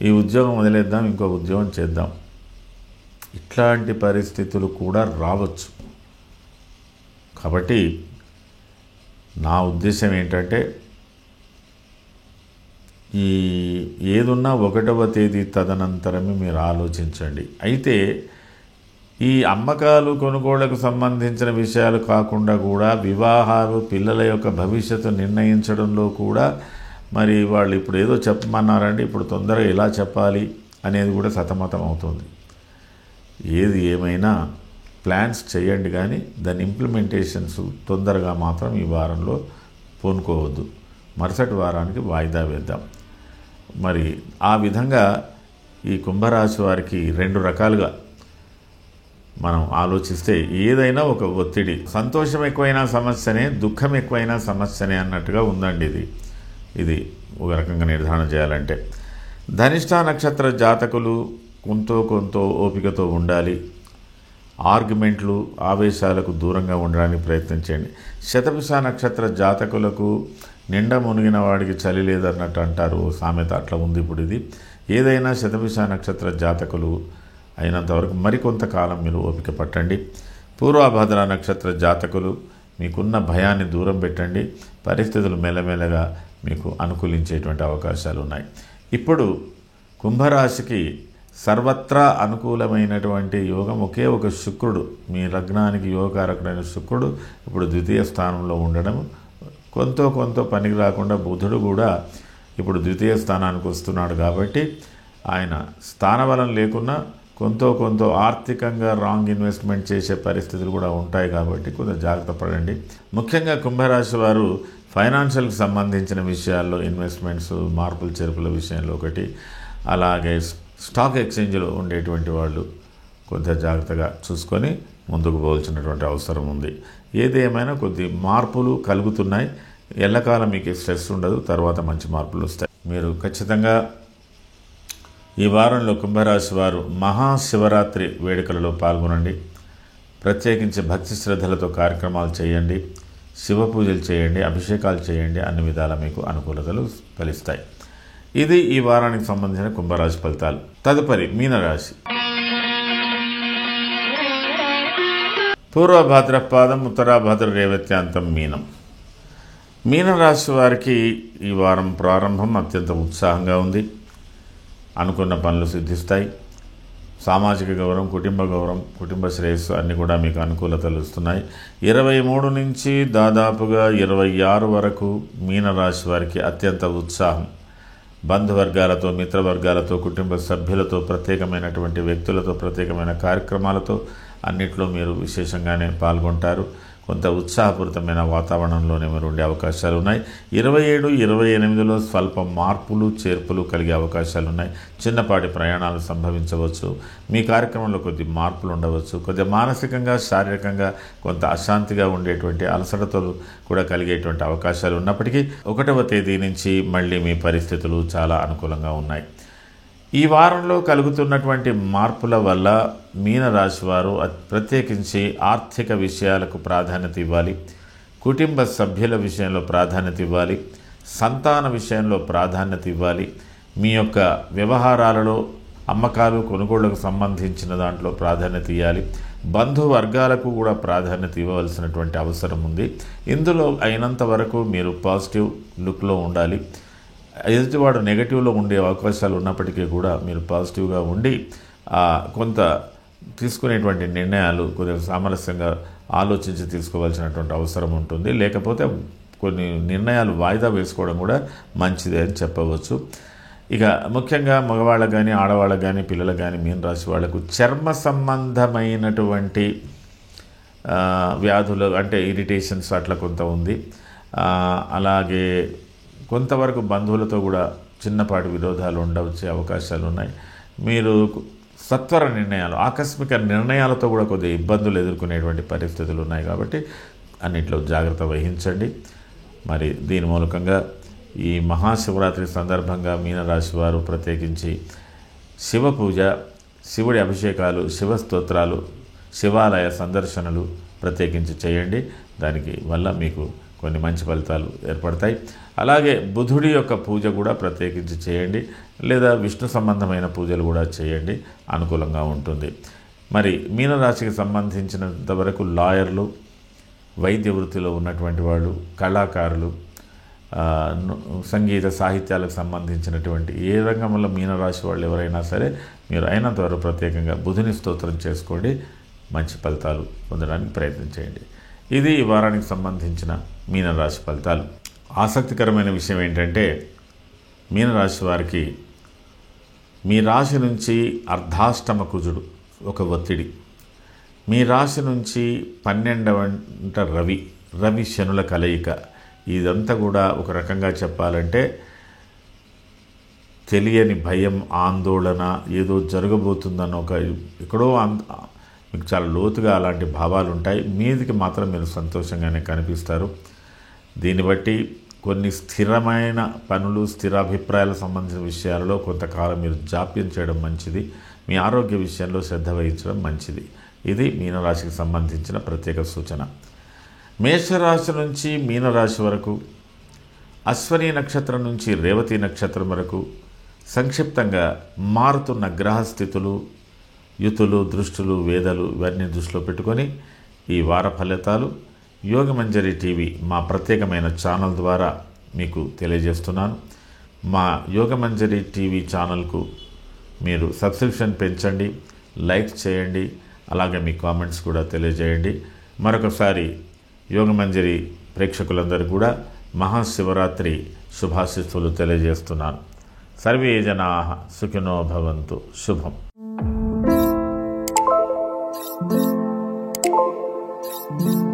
ఈ ఉద్యోగం వదిలేద్దాం, ఇంకో ఉద్యోగం చేద్దాం. ఇట్లాంటి పరిస్థితులు కూడా రావచ్చు. కాబట్టి నా ఉద్దేశం ఏంటంటే ఏదున్నా 1వ తేదీ తదనంతరమే మీరు ఆలోచించండి. అయితే ఈ అమ్మకాలు, కొనుగోళ్లకు సంబంధించిన విషయాలు కాకుండా కూడా వివాహాలు, పిల్లల యొక్క భవిష్యత్తు నిర్ణయించడంలో కూడా మరి వాళ్ళు ఇప్పుడు ఏదో చెప్పమన్నారండి, ఇప్పుడు తొందరగా ఎలా చెప్పాలి అనేది కూడా సతమతం అవుతుంది. ఏది ఏమైనా ప్లాన్స్ చేయండి, కానీ దాని ఇంప్లిమెంటేషన్స్ తొందరగా మాత్రం ఈ వారంలో పూనుకోవద్దు. మరుసటి వారానికి వాయిదా వేద్దాం. మరి ఆ విధంగా ఈ కుంభరాశి వారికి 2 రకాలుగా మనం ఆలోచిస్తే ఏదైనా ఒక ఒత్తిడి, సంతోషం ఎక్కువైనా సమస్యనే, దుఃఖం ఎక్కువైనా సమస్యనే అన్నట్టుగా ఉందండి. ఇది ఒక రకంగా నిర్ధారణ చేయాలంటే ధనిష్ట నక్షత్ర జాతకులు కొంత ఓపికతో ఉండాలి. ఆర్గ్యుమెంట్లు, ఆవేశాలకు దూరంగా ఉండడానికి ప్రయత్నించండి. శతభిష నక్షత్ర జాతకులకు నిండా మునిగిన వాడికి చలి లేదన్నట్టు అంటారు సామెత, అట్లా ఉంది ఇప్పుడు. ఇది ఏదైనా శతభిష నక్షత్ర జాతకులు అయినంతవరకు మరికొంతకాలం మీరు ఓపిక పట్టండి. పూర్వభద్ర నక్షత్ర జాతకులు మీకున్న భయాన్ని దూరం పెట్టండి. పరిస్థితులు మెల్లమెల్లగా మీకు అనుకూలించేటువంటి అవకాశాలు ఉన్నాయి. ఇప్పుడు కుంభరాశికి సర్వత్రా అనుకూలమైనటువంటి యోగం ఒకే ఒక శుక్రుడు, మీ లగ్నానికి యోగకారకుడైన శుక్రుడు ఇప్పుడు 2వ స్థానంలో ఉండడం, కొంత పనికి రాకుండా బుధుడు కూడా ఇప్పుడు 2వ స్థానానికి వస్తున్నాడు. కాబట్టి ఆయన స్థానబలం లేకున్నా కొంత ఆర్థికంగా రాంగ్ ఇన్వెస్ట్మెంట్ చేసే పరిస్థితులు కూడా ఉంటాయి. కాబట్టి కొంత జాగ్రత్త పడండి. ముఖ్యంగా కుంభరాశి వారు ఫైనాన్షియల్కి సంబంధించిన విషయాల్లో, ఇన్వెస్ట్మెంట్స్, మార్పులు చేర్పుల విషయంలో ఒకటి, అలాగే స్టాక్ ఎక్స్చేంజ్లో ఉండేటువంటి వాళ్ళు కొంత జాగ్రత్తగా చూసుకొని ముందుకు పోవాల్సినటువంటి అవసరం ఉంది. ఏదేమైనా కొద్ది మార్పులు కలుగుతున్నాయి. ఎల్లకాలం మీకు స్ట్రెస్ ఉండదు, తర్వాత మంచి మార్పులు వస్తాయి. మీరు ఖచ్చితంగా ఈ వారంలో కుంభరాశి వారు మహాశివరాత్రి వేడుకలలో పాల్గొనండి. ప్రత్యేకించి భక్తి శ్రద్ధలతో కార్యక్రమాలు చేయండి, శివ పూజలు చేయండి, అభిషేకాలు చేయండి. అన్ని విధాల మీకు అనుకూలతలు ఫలిస్తాయి. ఇది ఈ వారానికి సంబంధించిన కుంభరాశి ఫలితాలు. తదుపరి మీనరాశి. పూర్వభాద్రపాదం ఉత్తరాభాద్ర రేవత్యాంతం మీనం. మీనరాశి వారికి ఈ వారం ప్రారంభం అత్యంత ఉత్సాహంగా ఉంది. అనుకున్న పనులు సిద్ధిస్తాయి. సామాజిక గౌరవం, కుటుంబ గౌరవం, కుటుంబ శ్రేయస్సు అన్నీ కూడా మీకు అనుకూలతలు ఇస్తున్నాయి. 23 నుంచి దాదాపుగా 26 వరకు మీనరాశి వారికి అత్యంత ఉత్సాహం. బంధువర్గాలతో, మిత్రవర్గాలతో, కుటుంబ సభ్యులతో, ప్రత్యేకమైనటువంటి వ్యక్తులతో, ప్రత్యేకమైన కార్యక్రమాలతో అన్నిట్లో మీరు విశేషంగానే పాల్గొంటారు. కొంత ఉత్సాహపూరితమైన వాతావరణంలోనే మీరు ఉండే అవకాశాలు ఉన్నాయి. 27, 28లో స్వల్ప మార్పులు చేర్పులు కలిగే అవకాశాలు ఉన్నాయి. చిన్నపాటి ప్రయాణాలు సంభవించవచ్చు. మీ కార్యక్రమంలో కొద్ది మార్పులు ఉండవచ్చు. కొద్దిగా మానసికంగా, శారీరకంగా కొంత అశాంతిగా ఉండేటువంటి అలసటతో కూడా కలిగేటువంటి అవకాశాలు ఉన్నప్పటికీ 1వ తేదీ నుంచి మళ్ళీ మీ పరిస్థితులు చాలా అనుకూలంగా ఉన్నాయి. ఈ వారంలో కలుగుతున్నటువంటి మార్పుల వల్ల మీనరాశి వారు ప్రత్యేకించి ఆర్థిక విషయాలకు ప్రాధాన్యత ఇవ్వాలి, కుటుంబ సభ్యుల విషయంలో ప్రాధాన్యత ఇవ్వాలి, సంతాన విషయంలో ప్రాధాన్యత ఇవ్వాలి. మీ యొక్క వ్యవహారాలలో అమ్మకాలు, కొనుగోళ్లకు సంబంధించిన దాంట్లో ప్రాధాన్యత ఇవ్వాలి. బంధువర్గాలకు కూడా ప్రాధాన్యత ఇవ్వవలసినటువంటి అవసరం ఉంది. ఇందులో అయినంత వరకు మీరు పాజిటివ్ లుక్లో ఉండాలి. ఎదుటివాడు నెగటివ్లో ఉండే అవకాశాలు ఉన్నప్పటికీ కూడా మీరు పాజిటివ్గా ఉండి కొంత తీసుకునేటువంటి నిర్ణయాలు కొద్దిగా సామరస్యంగా ఆలోచించి తీసుకోవాల్సినటువంటి అవసరం ఉంటుంది. లేకపోతే కొన్ని నిర్ణయాలు వాయిదా వేసుకోవడం కూడా మంచిదే అని చెప్పవచ్చు. ఇక ముఖ్యంగా మగవాళ్ళకు కానీ, ఆడవాళ్ళకు కానీ, పిల్లలకు కానీ, మీనరాశి వాళ్లకు చర్మ సంబంధమైనటువంటి వ్యాధులు అంటే ఇరిటేషన్స్ అట్లా కొంత ఉంది. అలాగే కొంతవరకు బంధువులతో కూడా చిన్నపాటి విరోధాలు ఉండవచ్చే అవకాశాలు ఉన్నాయి. మీరు సత్వర నిర్ణయాలు, ఆకస్మిక నిర్ణయాలతో కూడా కొద్దిగా ఇబ్బందులు ఎదుర్కొనేటువంటి పరిస్థితులు ఉన్నాయి. కాబట్టి అన్నింటిలో జాగ్రత్త వహించండి. మరి దీని మూలకంగా ఈ మహాశివరాత్రి సందర్భంగా మీనరాశి వారు ప్రత్యేకించి శివ పూజ, శివుడి అభిషేకాలు, శివ స్తోత్రాలు, శివాలయ సందర్శనలు ప్రత్యేకించి చేయండి. దానికి వల్ల మీకు కొన్ని మంచి ఫలితాలు ఏర్పడతాయి. అలాగే బుధుడి యొక్క పూజ కూడా ప్రత్యేకించి చేయండి, లేదా విష్ణు సంబంధమైన పూజలు కూడా చేయండి, అనుకూలంగా ఉంటుంది. మరి మీనరాశికి సంబంధించినంత వరకు లాయర్లు, వైద్య వృత్తిలో ఉన్నటువంటి వాళ్ళు, కళాకారులు, సంగీత సాహిత్యాలకు సంబంధించినటువంటి ఏ రంగంలో మీనరాశి వాళ్ళు ఎవరైనా సరే మీరు అయినంతవరకు ప్రత్యేకంగా బుధుని స్తోత్రం చేసుకోండి. మంచి ఫలితాలు పొందడానికి ప్రయత్నం చేయండి. ఇది ఈ వారానికి సంబంధించిన మీనరాశి ఫలితాలు. ఆసక్తికరమైన విషయం ఏంటంటే మీనరాశి వారికి మీ రాశి నుంచి అర్ధాష్టమ కుజుడు ఒక ఒత్తిడి, మీ రాశి నుంచి 12వ రవి శనుల కలయిక, ఇదంతా కూడా ఒక రకంగా చెప్పాలంటే తెలియని భయం, ఆందోళన, ఏదో జరగబోతుందన్న ఒక ఎక్కడో మీకు చాలా లోతుగా అలాంటి భావాలు ఉంటాయి. మీదికి మాత్రం మీరు సంతోషంగానే కనిపిస్తారు. దీన్ని బట్టి కొన్ని స్థిరమైన పనులు, స్థిర అభిప్రాయాలకు సంబంధించిన విషయాలలో కొంతకాలం మీరు జాప్యం చేయడం మంచిది. మీ ఆరోగ్య విషయంలో శ్రద్ధ వహించడం మంచిది. ఇది మీనరాశికి సంబంధించిన ప్రత్యేక సూచన. మేషరాశి నుంచి మీనరాశి వరకు, అశ్వని నక్షత్రం నుంచి రేవతి నక్షత్రం వరకు సంక్షిప్తంగా మారుతున్న గ్రహస్థితులు, యుతులు, దృష్టులు, వేదలు ఇవన్నీ దృష్టిలో పెట్టుకొని ఈ వార ఫలితాలు యోగమంజరి టీవీ మా ప్రత్యేకమైన ఛానల్ ద్వారా మీకు తెలియజేస్తున్నాను. మా యోగమంజరి టీవీ ఛానల్కు మీరు సబ్స్క్రిప్షన్ పెంచండి, లైక్ చేయండి, అలాగే మీ కామెంట్స్ కూడా తెలియజేయండి. మరొకసారి యోగమంజరి ప్రేక్షకులందరూ కూడా మహాశివరాత్రి శుభాశిస్సులు తెలియజేస్తున్నాను. సర్వే జనాః సుఖినో భవంతు. శుభం. Thank you.